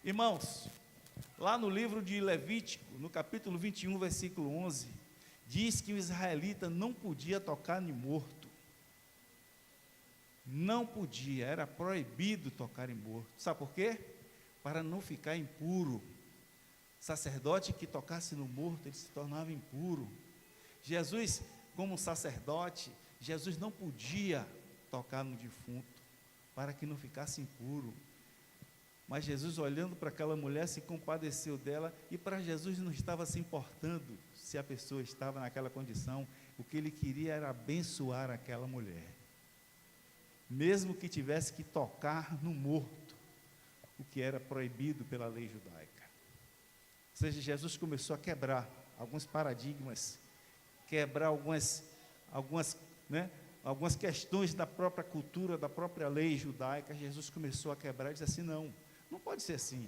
Irmãos, lá no livro de Levítico, no capítulo 21, versículo 11, diz que o israelita não podia tocar em morto. Não podia, era proibido tocar em morto. Sabe por quê? Para não ficar impuro. Sacerdote que tocasse no morto, ele se tornava impuro. Jesus, como sacerdote, Jesus não podia tocar no defunto, para que não ficasse impuro. Mas Jesus, olhando para aquela mulher, se compadeceu dela, e para Jesus não estava se importando se a pessoa estava naquela condição. O que ele queria era abençoar aquela mulher, mesmo que tivesse que tocar no morto, o que era proibido pela lei judaica. Ou seja, Jesus começou a quebrar alguns paradigmas, quebrar algumas questões da própria cultura, da própria lei judaica. Jesus começou a quebrar e disse assim: não pode ser assim.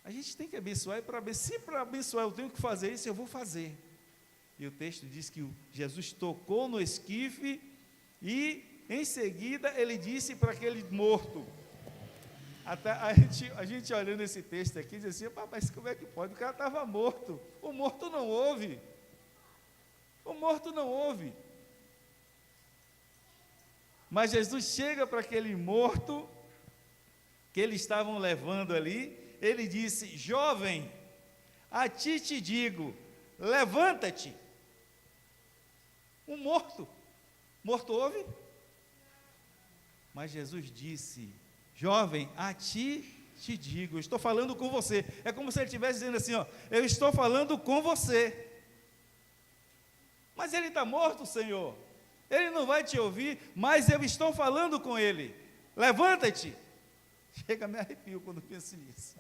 A gente tem que abençoar, e se para abençoar eu tenho que fazer isso, eu vou fazer. E o texto diz que Jesus tocou no esquife, e em seguida ele disse para aquele morto. Até a gente olhando esse texto aqui, diz assim: mas como é que pode? O cara estava morto. O morto não ouve. O morto não ouve. Mas Jesus chega para aquele morto que eles estavam levando ali, ele disse: jovem, a ti te digo, levanta-te. Um morto ouve? Mas Jesus disse: jovem, a ti te digo, eu estou falando com você. É como se ele estivesse dizendo assim, ó, eu estou falando com você. Mas ele está morto, Senhor. Ele não vai te ouvir, mas eu estou falando com ele. Levanta-te. Chega, me arrepio quando penso nisso.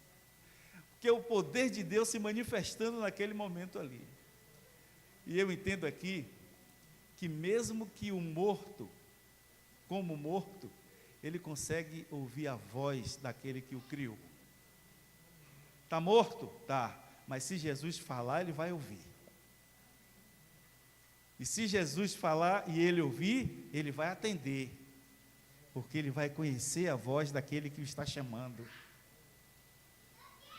Porque o poder de Deus se manifestando naquele momento ali. E eu entendo aqui que mesmo que o morto, como morto, ele consegue ouvir a voz daquele que o criou. Está morto? Tá. Mas se Jesus falar, ele vai ouvir. E se Jesus falar e ele ouvir, ele vai atender. Porque ele vai conhecer a voz daquele que o está chamando.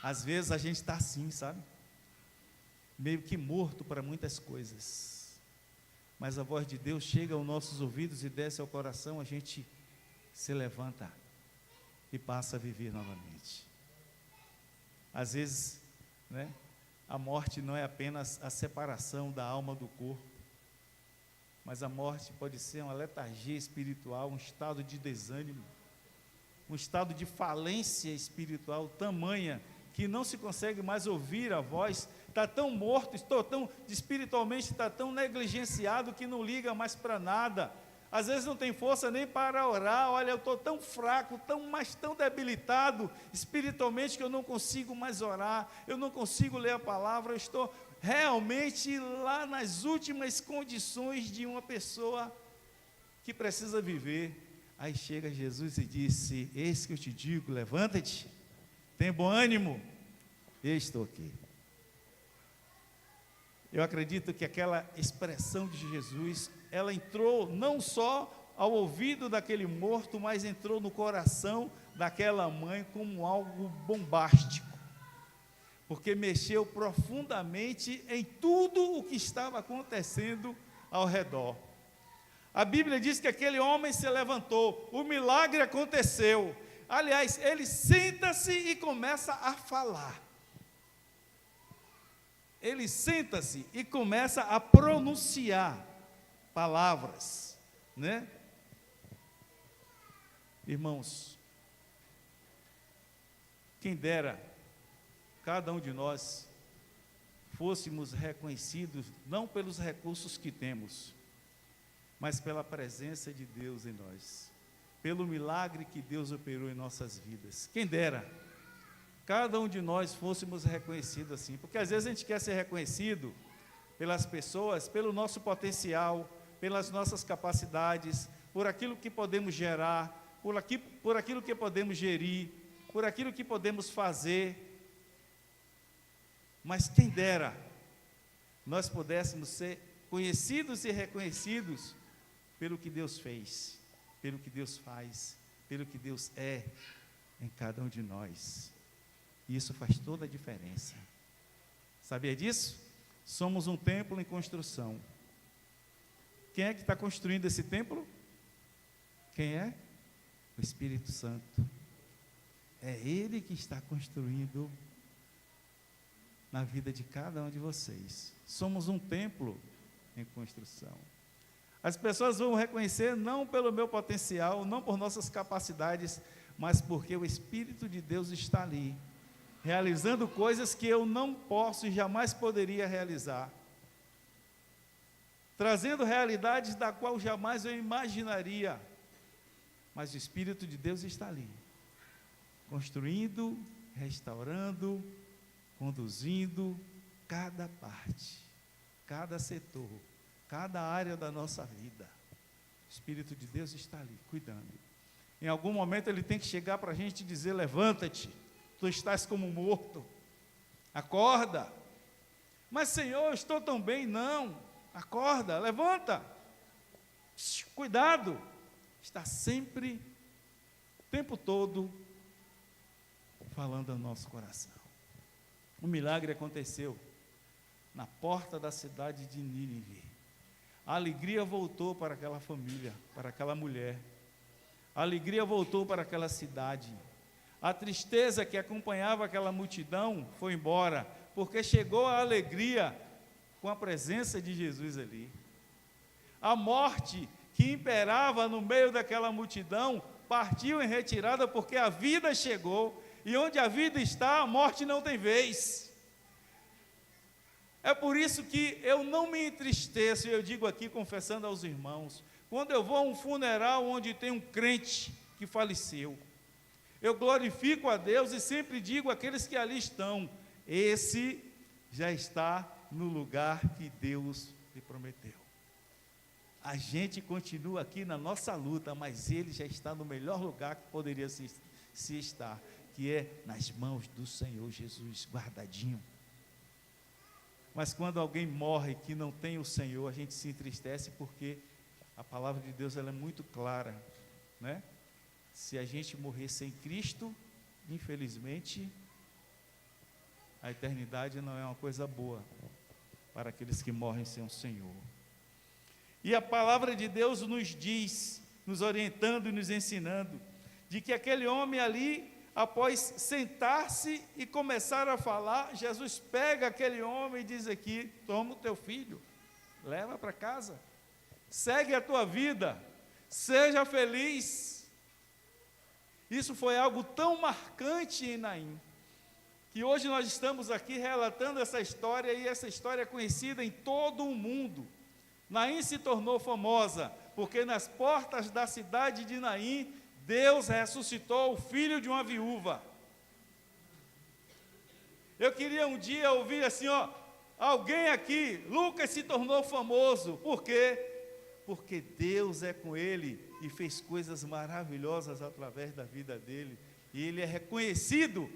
Às vezes a gente está assim, sabe? Meio que morto para muitas coisas. Mas a voz de Deus chega aos nossos ouvidos e desce ao coração, a gente se levanta e passa a viver novamente. Às vezes, né, a morte não é apenas a separação da alma do corpo, mas a morte pode ser uma letargia espiritual, um estado de desânimo, um estado de falência espiritual tamanha que não se consegue mais ouvir a voz, está tão morto, espiritualmente está tão negligenciado que não liga mais para nada. Às vezes não tem força nem para orar. Olha, eu estou tão fraco, tão debilitado espiritualmente que eu não consigo mais orar, eu não consigo ler a palavra, eu estou realmente lá nas últimas condições de uma pessoa que precisa viver. Aí chega Jesus e disse: eis que eu te digo, levanta-te, tem bom ânimo, eu estou aqui. Eu acredito que aquela expressão de Jesus, ela entrou não só ao ouvido daquele morto, mas entrou no coração daquela mãe como algo bombástico, porque mexeu profundamente em tudo o que estava acontecendo ao redor. A Bíblia diz que aquele homem se levantou, o milagre aconteceu. Aliás, ele senta-se e começa a falar. Ele senta-se e começa a pronunciar palavras, né? Irmãos, quem dera cada um de nós fôssemos reconhecidos não pelos recursos que temos, mas pela presença de Deus em nós, pelo milagre que Deus operou em nossas vidas. Quem dera cada um de nós fôssemos reconhecidos assim, porque às vezes a gente quer ser reconhecido pelas pessoas, pelo nosso potencial, pelas nossas capacidades, por aquilo que podemos gerar, por aquilo que podemos gerir, por aquilo que podemos fazer. Mas quem dera nós pudéssemos ser conhecidos e reconhecidos pelo que Deus fez, pelo que Deus faz, pelo que Deus é em cada um de nós. E isso faz toda a diferença. Sabia disso? Somos um templo em construção. Quem é que está construindo esse templo? Quem é? O Espírito Santo. É Ele que está construindo na vida de cada um de vocês. Somos um templo em construção. As pessoas vão reconhecer não pelo meu potencial, não por nossas capacidades, mas porque o Espírito de Deus está ali, realizando coisas que eu não posso e jamais poderia realizar, trazendo realidades da qual jamais eu imaginaria, mas o Espírito de Deus está ali, construindo, restaurando, conduzindo cada parte, cada setor, cada área da nossa vida. O Espírito de Deus está ali, cuidando. Em algum momento ele tem que chegar para a gente e dizer: levanta-te, tu estás como morto, acorda. Mas Senhor, eu estou tão bem. Não, acorda, levanta, cuidado. Está sempre, o tempo todo, falando ao nosso coração. O milagre aconteceu na porta da cidade de Nínive. A alegria voltou para aquela família, para aquela mulher. A alegria voltou para aquela cidade. A tristeza que acompanhava aquela multidão foi embora, porque chegou a alegria com a presença de Jesus ali. A morte que imperava no meio daquela multidão partiu em retirada, porque a vida chegou, e onde a vida está, a morte não tem vez. É por isso que eu não me entristeço, e eu digo aqui, confessando aos irmãos, quando eu vou a um funeral onde tem um crente que faleceu, eu glorifico a Deus e sempre digo àqueles que ali estão, esse já está no lugar que Deus lhe prometeu. A gente continua aqui na nossa luta, mas ele já está no melhor lugar que poderia se estar, que é nas mãos do Senhor Jesus, guardadinho. Mas quando alguém morre que não tem o Senhor, a gente se entristece, porque a palavra de Deus ela é muito clara, né? Se a gente morrer sem Cristo, infelizmente, a eternidade não é uma coisa boa para aqueles que morrem sem o Senhor. E a palavra de Deus nos diz, nos orientando e nos ensinando, de que aquele homem ali, após sentar-se e começar a falar, Jesus pega aquele homem e diz aqui: toma o teu filho, leva para casa, segue a tua vida, seja feliz. Isso foi algo tão marcante em Naim, que hoje nós estamos aqui relatando essa história, e essa história é conhecida em todo o mundo. Naim se tornou famosa, porque nas portas da cidade de Naim, Deus ressuscitou o filho de uma viúva. Eu queria um dia ouvir assim, alguém aqui, Lucas se tornou famoso, por quê? Porque Deus é com ele e fez coisas maravilhosas através da vida dele, e ele é reconhecido,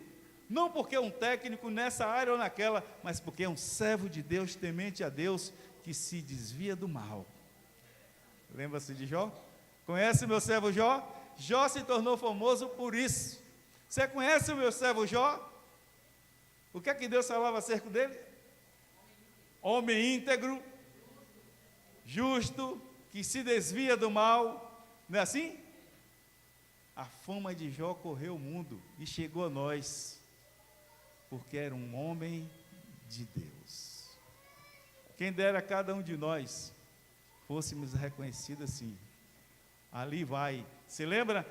não porque é um técnico nessa área ou naquela, mas porque é um servo de Deus, temente a Deus, que se desvia do mal. Lembra-se de Jó? Conhece o meu servo Jó? Jó se tornou famoso por isso. Você conhece o meu servo Jó? O que é que Deus falava acerca dele? Homem íntegro, justo, que se desvia do mal. Não é assim? A fama de Jó correu o mundo e chegou a nós, porque era um homem de Deus. Quem dera cada um de nós fôssemos reconhecidos assim. Ali vai. Se lembra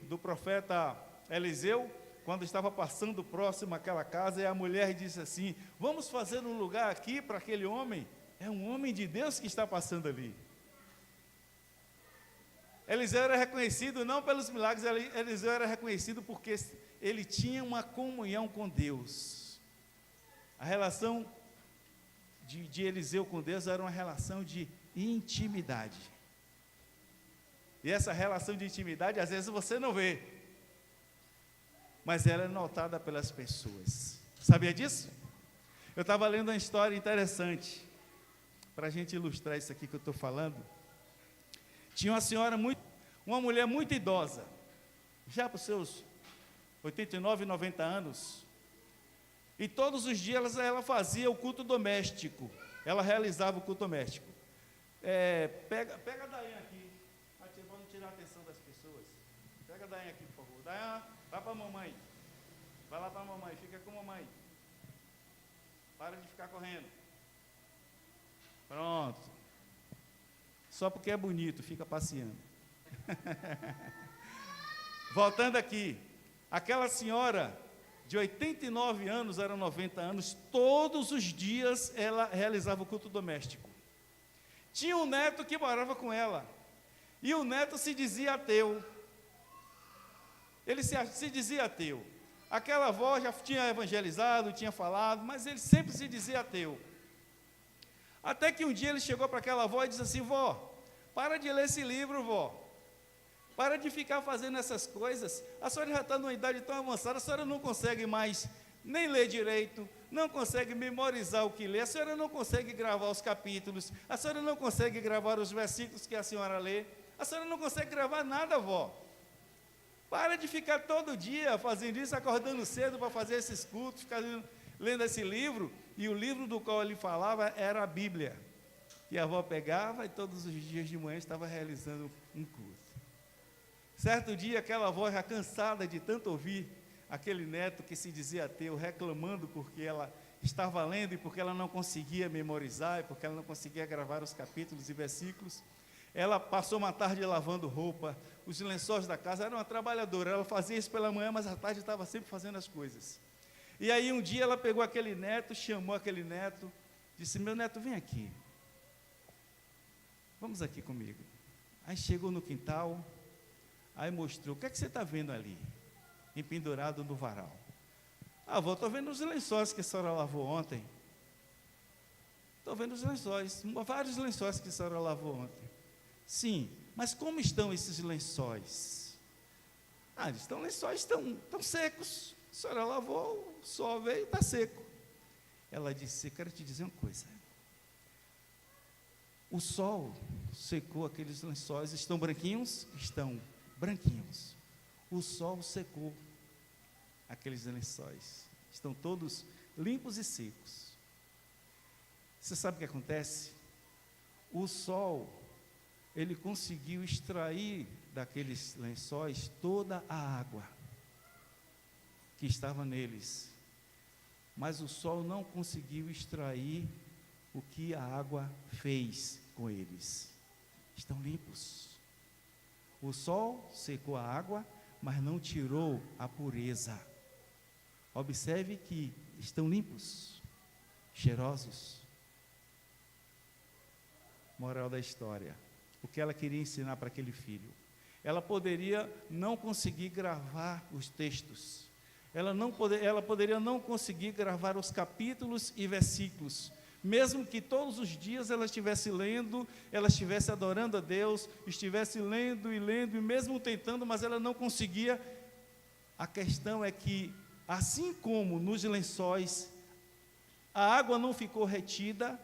do profeta Eliseu, quando estava passando próximo àquela casa, e a mulher disse assim: vamos fazer um lugar aqui para aquele homem? É um homem de Deus que está passando ali. Eliseu era reconhecido não pelos milagres, Eliseu era reconhecido porque ele tinha uma comunhão com Deus. A relação de Eliseu com Deus era uma relação de intimidade. E essa relação de intimidade, às vezes você não vê, mas ela é notada pelas pessoas. Sabia disso? Eu estava lendo uma história interessante, para a gente ilustrar isso aqui que eu estou falando. Tinha uma mulher muito idosa, já para os seus 89, 90 anos, e todos os dias ela fazia o culto doméstico, ela realizava o culto doméstico. Pega a Dayan aqui, vamos tirar a atenção das pessoas. Pega a Dayan aqui, por favor. Dayan, vai para a mamãe, vai lá para a mamãe, fica com a mamãe, para de ficar correndo. Pronto. Só porque é bonito, fica passeando. Voltando aqui, aquela senhora de 89 anos, eram 90 anos, todos os dias ela realizava o culto doméstico. Tinha um neto que morava com ela, e o neto se dizia ateu. Ele se dizia ateu. Aquela avó já tinha evangelizado, tinha falado, mas ele sempre se dizia ateu. Até que um dia ele chegou para aquela avó e disse assim: vó, para de ler esse livro, vó. Para de ficar fazendo essas coisas. A senhora já está numa idade tão avançada, a senhora não consegue mais nem ler direito, não consegue memorizar o que lê, a senhora não consegue gravar os capítulos, a senhora não consegue gravar os versículos que a senhora lê, a senhora não consegue gravar nada, vó. Para de ficar todo dia fazendo isso, acordando cedo para fazer esses cultos, ficar lendo esse livro. E o livro do qual ele falava era a Bíblia, que a avó pegava e todos os dias de manhã estava realizando um culto. Certo dia, aquela avó, já cansada de tanto ouvir aquele neto que se dizia ateu, reclamando porque ela estava lendo e porque ela não conseguia memorizar, e porque ela não conseguia gravar os capítulos e versículos, ela passou uma tarde lavando roupa, os lençóis da casa. Era uma trabalhadora, ela fazia isso pela manhã, mas à tarde estava sempre fazendo as coisas. E aí um dia ela pegou aquele neto, chamou aquele neto, disse: meu neto, vem aqui, vamos aqui comigo. Aí chegou no quintal, aí mostrou: o que é que você está vendo ali, empendurado no varal? Ah, avó, estou vendo os lençóis que a senhora lavou ontem. Estou vendo os lençóis, vários lençóis que a senhora lavou ontem. Sim, mas como estão esses lençóis? Ah, estão secos. A senhora lavou, o sol veio e está seco. Ela disse: eu quero te dizer uma coisa. O sol secou aqueles lençóis. Estão branquinhos? Estão branquinhos. O sol secou aqueles lençóis. Estão todos limpos e secos. Você sabe o que acontece? O sol, ele conseguiu extrair daqueles lençóis toda a água que estava neles, mas o sol não conseguiu extrair o que a água fez com eles. Estão limpos. O sol secou a água, mas não tirou a pureza. Observe que estão limpos, cheirosos. Moral da história: o que ela queria ensinar para aquele filho? Ela poderia não conseguir gravar os textos, ela poderia não conseguir gravar os capítulos e versículos, mesmo que todos os dias ela estivesse lendo, ela estivesse adorando a Deus, estivesse lendo, e mesmo tentando, mas ela não conseguia. A questão é que, assim como nos lençóis, a água não ficou retida,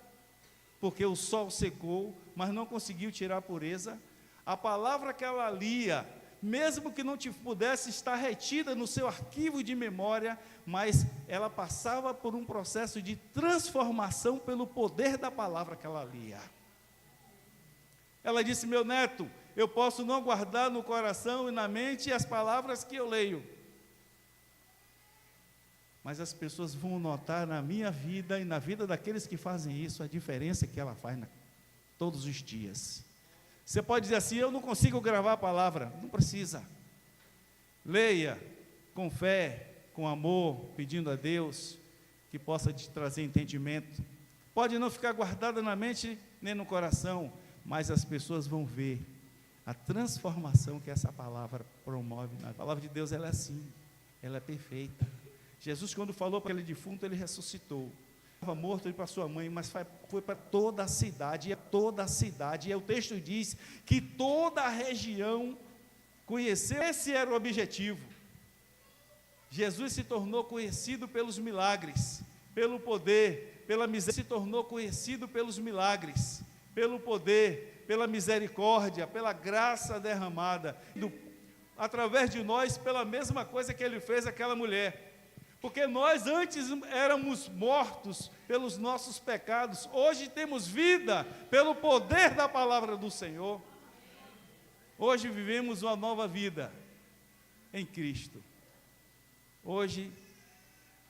porque o sol secou, mas não conseguiu tirar a pureza, a palavra que ela lia, mesmo que não pudesse estar retida no seu arquivo de memória, mas ela passava por um processo de transformação pelo poder da palavra que ela lia. Ela disse: meu neto, eu posso não guardar no coração e na mente as palavras que eu leio, mas as pessoas vão notar na minha vida e na vida daqueles que fazem isso, a diferença que ela faz todos os dias. Você pode dizer assim: eu não consigo gravar a palavra. Não precisa. Leia com fé, com amor, pedindo a Deus que possa te trazer entendimento. Pode não ficar guardada na mente nem no coração, mas as pessoas vão ver a transformação que essa palavra promove. A palavra de Deus, ela é assim, ela é perfeita. Jesus, quando falou para aquele defunto, ele ressuscitou. Estava morto, ele para sua mãe, mas foi para toda a cidade, e o texto diz que toda a região conheceu. Esse era o objetivo. Jesus se tornou conhecido pelos milagres, pelo poder, pela misericórdia. Se tornou conhecido pelos milagres, pelo poder, pela misericórdia, pela graça derramada, através de nós, pela mesma coisa que ele fez àquela mulher. Porque nós antes éramos mortos pelos nossos pecados, hoje temos vida pelo poder da palavra do Senhor. Hoje vivemos uma nova vida em Cristo. Hoje,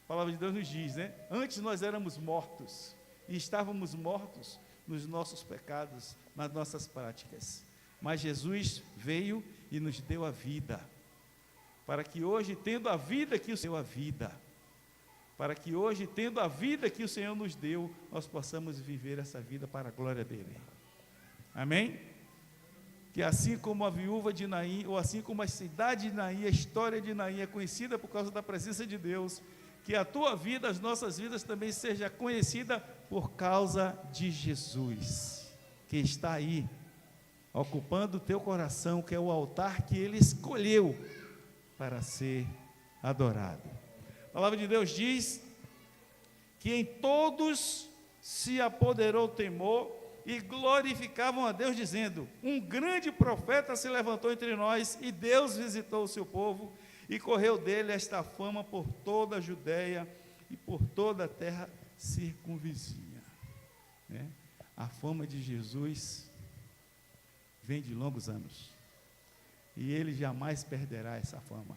a palavra de Deus nos diz, né? Antes nós éramos mortos, e estávamos mortos nos nossos pecados, nas nossas práticas. Mas Jesus veio e nos deu a vida, para que hoje, tendo a vida que o Senhor deu a vida, para que hoje, tendo a vida que o Senhor nos deu, nós possamos viver essa vida para a glória dEle. Amém? Que assim como a viúva de Naim, ou assim como a cidade de Naim, a história de Naim é conhecida por causa da presença de Deus, que a tua vida, as nossas vidas também seja conhecida por causa de Jesus, que está aí, ocupando o teu coração, que é o altar que Ele escolheu para ser adorado. A palavra de Deus diz que em todos se apoderou o temor e glorificavam a Deus, dizendo: um grande profeta se levantou entre nós, e Deus visitou o seu povo, e correu dele esta fama por toda a Judéia e por toda a terra circunvizinha. A fama de Jesus vem de longos anos. e ele jamais perderá essa fama.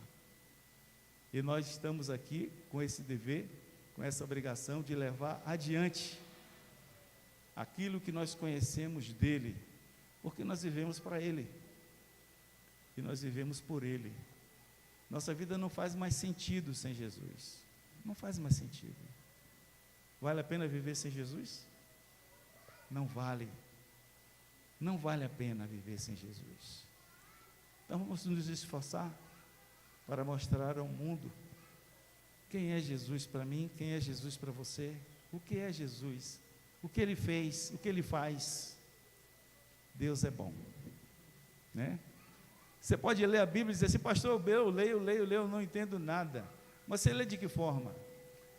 E nós estamos aqui com esse dever, com essa obrigação de levar adiante aquilo que nós conhecemos dele, porque nós vivemos para ele, e nós vivemos por ele. Nossa vida não faz mais sentido sem Jesus, não faz mais sentido. Vale a pena viver sem Jesus? Não vale, não vale a pena viver sem Jesus. Então vamos nos esforçar para mostrar ao mundo quem é Jesus para mim, quem é Jesus para você, o que é Jesus, o que ele fez, o que ele faz. Deus é bom, né? Você pode ler a Bíblia e dizer assim: pastor, eu leio, não entendo nada. Mas você lê de que forma?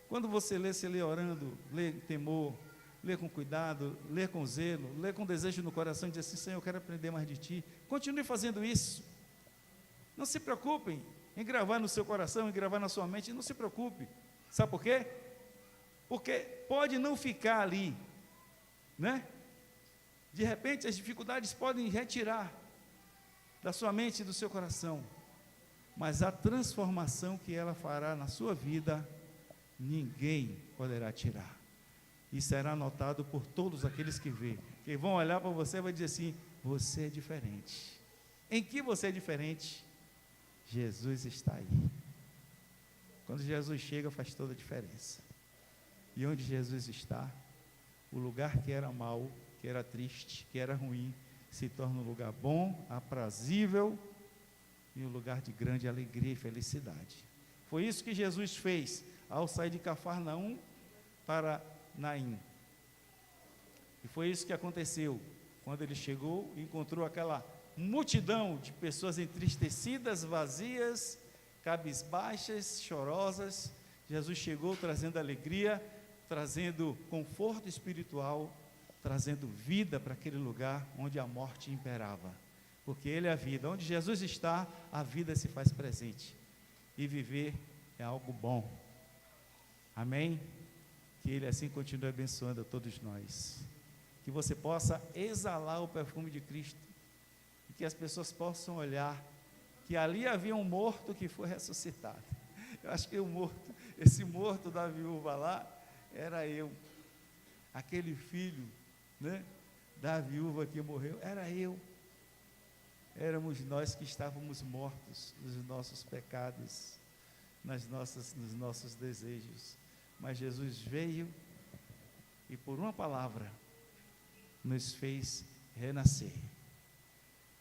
Quando você lê orando, lê com temor, lê com cuidado, lê com zelo, lê com desejo no coração e diz assim: Senhor, eu quero aprender mais de Ti. Continue fazendo isso. Não se preocupem em gravar no seu coração, em gravar na sua mente, não se preocupe. Sabe por quê? Porque pode não ficar ali, né? De repente as dificuldades podem retirar da sua mente e do seu coração, mas a transformação que ela fará na sua vida, ninguém poderá tirar, e será notado por todos aqueles que vê, que vão olhar para você e vai dizer assim: você é diferente. Em que você é diferente? Jesus está aí. Quando Jesus chega, faz toda a diferença. E onde Jesus está, o lugar que era mau, que era triste, que era ruim, se torna um lugar bom, aprazível e um lugar de grande alegria e felicidade. Foi isso que Jesus fez ao sair de Cafarnaum para Naim. E foi isso que aconteceu quando ele chegou e encontrou aquela multidão de pessoas entristecidas, vazias, cabisbaixas, chorosas. Jesus chegou trazendo alegria, trazendo conforto espiritual, trazendo vida para aquele lugar onde a morte imperava, porque Ele é a vida. Onde Jesus está, a vida se faz presente, e viver é algo bom. Amém? Que Ele assim continue abençoando a todos nós, que você possa exalar o perfume de Cristo, e que as pessoas possam olhar que ali havia um morto que foi ressuscitado. Eu acho que esse morto da viúva lá, era eu, aquele filho, né, da viúva que morreu, era eu. Éramos nós que estávamos mortos nos nossos pecados, nos nossos desejos, mas Jesus veio e por uma palavra nos fez renascer.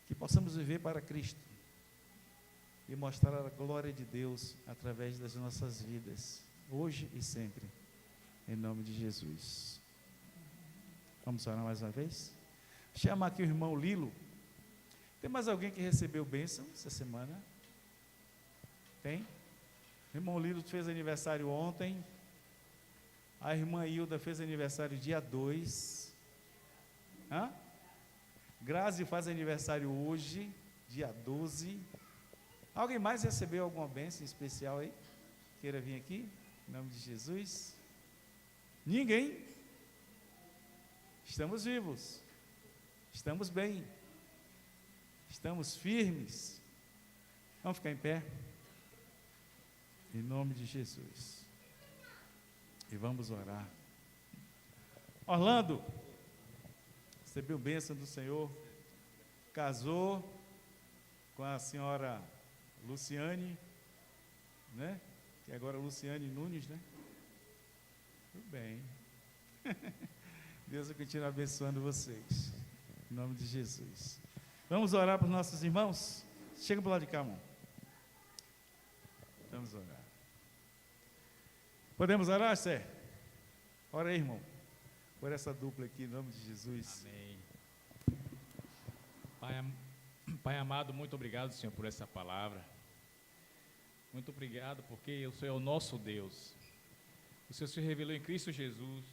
Que possamos viver para Cristo e mostrar a glória de Deus através das nossas vidas, hoje e sempre, em nome de Jesus. Vamos orar mais uma vez? Chama aqui o irmão Lilo. Tem mais alguém que recebeu bênção essa semana? Tem? O irmão Lilo fez aniversário ontem. A irmã Hilda fez aniversário dia 2. Grazi faz aniversário hoje, dia 12. Alguém mais recebeu alguma bênção especial aí? Queira vir aqui, em nome de Jesus? Ninguém? Estamos vivos, estamos bem, estamos firmes. Vamos ficar em pé, em nome de Jesus, e vamos orar. Orlando recebeu bênção do Senhor, casou com a senhora Luciane, né? Que agora é Luciane Nunes, né? Tudo bem. Deus vai continuar abençoando vocês, em nome de Jesus. Vamos orar para os nossos irmãos? Chega para o lado de cá, irmão. Vamos orar. Podemos orar, Sé? Ora aí, irmão, por essa dupla aqui, em nome de Jesus. Amém. Pai amado, muito obrigado, Senhor, por essa palavra. Muito obrigado, porque o Senhor é o nosso Deus. O Senhor se revelou em Cristo Jesus.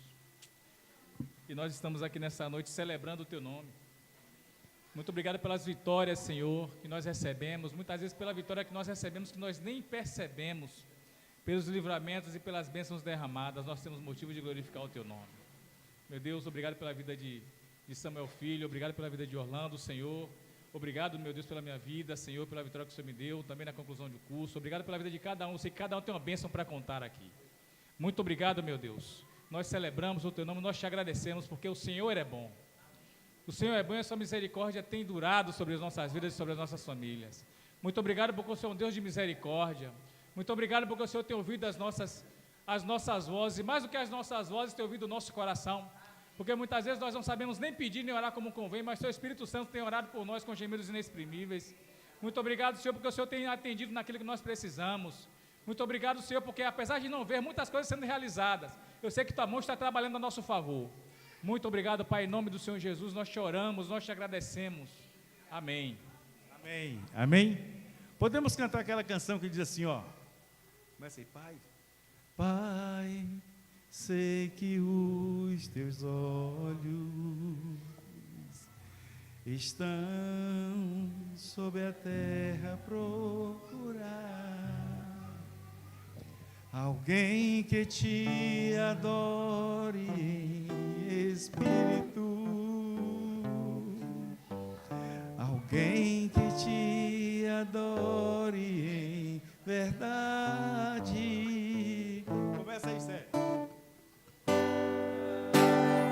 E nós estamos aqui nessa noite celebrando o Teu nome. Muito obrigado pelas vitórias, Senhor, que nós recebemos. Muitas vezes pela vitória que nós recebemos, que nós nem percebemos. Pelos livramentos e pelas bênçãos derramadas, nós temos motivo de glorificar o Teu nome. Meu Deus, obrigado pela vida de Samuel Filho, obrigado pela vida de Orlando, Senhor. Obrigado, meu Deus, pela minha vida, Senhor, pela vitória que o Senhor me deu, também na conclusão do curso. Obrigado pela vida de cada um. Sei que cada um tem uma bênção para contar aqui. Muito obrigado, meu Deus. Nós celebramos o Teu nome, nós te agradecemos, porque o Senhor é bom. O Senhor é bom e a sua misericórdia tem durado sobre as nossas vidas e sobre as nossas famílias. Muito obrigado porque o Senhor é um Deus de misericórdia. Muito obrigado porque o Senhor tem ouvido as nossas vozes, e mais do que as nossas vozes, tem ouvido o nosso coração. Porque muitas vezes nós não sabemos nem pedir, nem orar como convém, mas o Seu Espírito Santo tem orado por nós com gemidos inexprimíveis. Muito obrigado, Senhor, porque o Senhor tem atendido naquilo que nós precisamos. Muito obrigado, Senhor, porque apesar de não ver muitas coisas sendo realizadas, eu sei que Tua mão está trabalhando a nosso favor. Muito obrigado, Pai, em nome do Senhor Jesus, nós te oramos, nós te agradecemos. Amém. Amém. Amém? Podemos cantar aquela canção que diz assim, ó. Começa aí, Pai. Pai, sei que os Teus olhos estão sobre a terra a procurar alguém que Te adore em espírito, alguém que Te adore em verdade. Começa aí, Sérgio.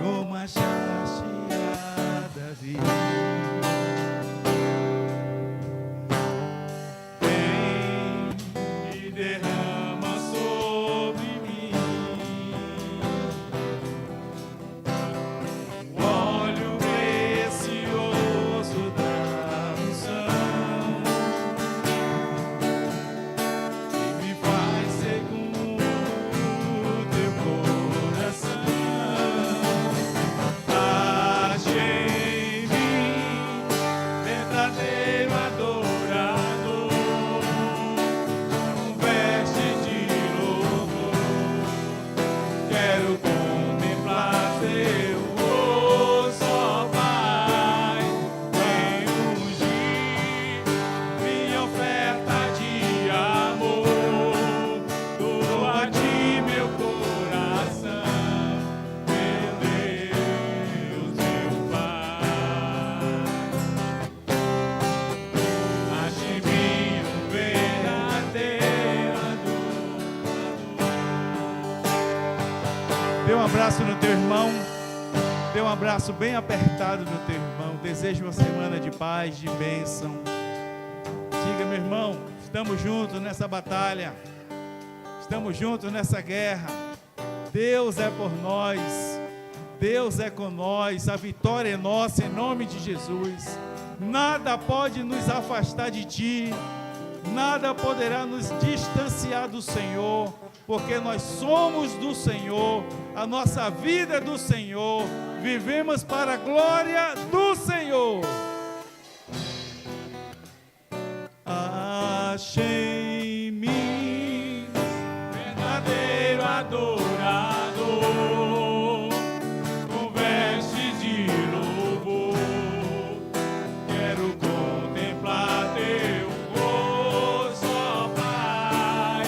Como a chasteada vem e derrama sobre mim o óleo precioso da unção e me faz segundo o Teu coração. Achei em mim verdadeiro adorador, com veste de louvor. Quero contemplar Teu rosto, ó Pai. Vem ungir minha oferta de amor. Dou a Ti meu coração, meu Deus, meu Pai. Ache em mim um verdadeiro adorador. Dê um abraço no teu irmão. Dê um abraço bem apertado no teu irmão. Desejo uma semana de paz, de bênção. Diga, meu irmão, estamos juntos nessa batalha. Estamos juntos nessa guerra. Deus é por nós. Deus é com nós. A vitória é nossa em nome de Jesus. Nada pode nos afastar de Ti. Nada poderá nos distanciar do Senhor, porque nós somos do Senhor. A nossa vida é do Senhor. Vivemos para a glória do Senhor. Achei em mim verdadeiro adorador, com vestes de louvor. Quero contemplar Teu rosto, ó Pai.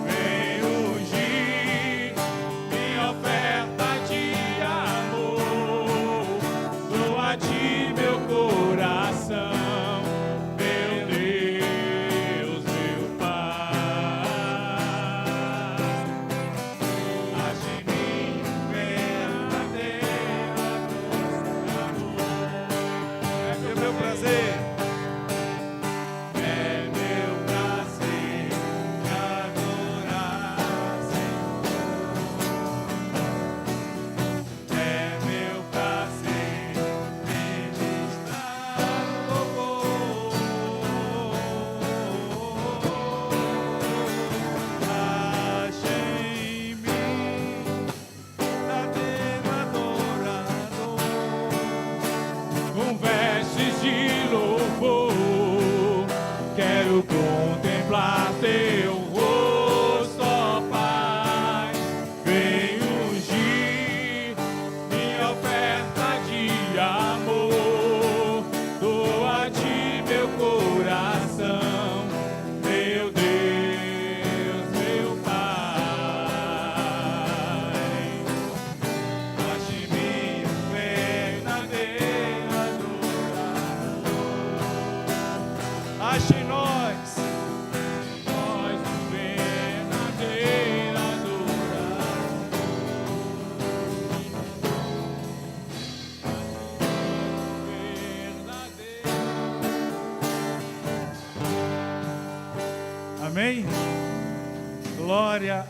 Vem ungir minha oferta de amor. Dou a Ti meu coração, meu Deus, meu Pai. Ache em mim um verdadeiro adorador. É meu prazer. É meu prazer te adorar, Senhor. É meu prazer ministrar louvor. Achei em mim verdadeiro adorador, com vestes de louvor. Quero contemplar Teu rosto, ó Pai. Vem ungir minha oferta de amor. Dou a Ti meu coração, meu Deus, meu Pai. Ache em mim um verdadeiro adorador. Amém? Glória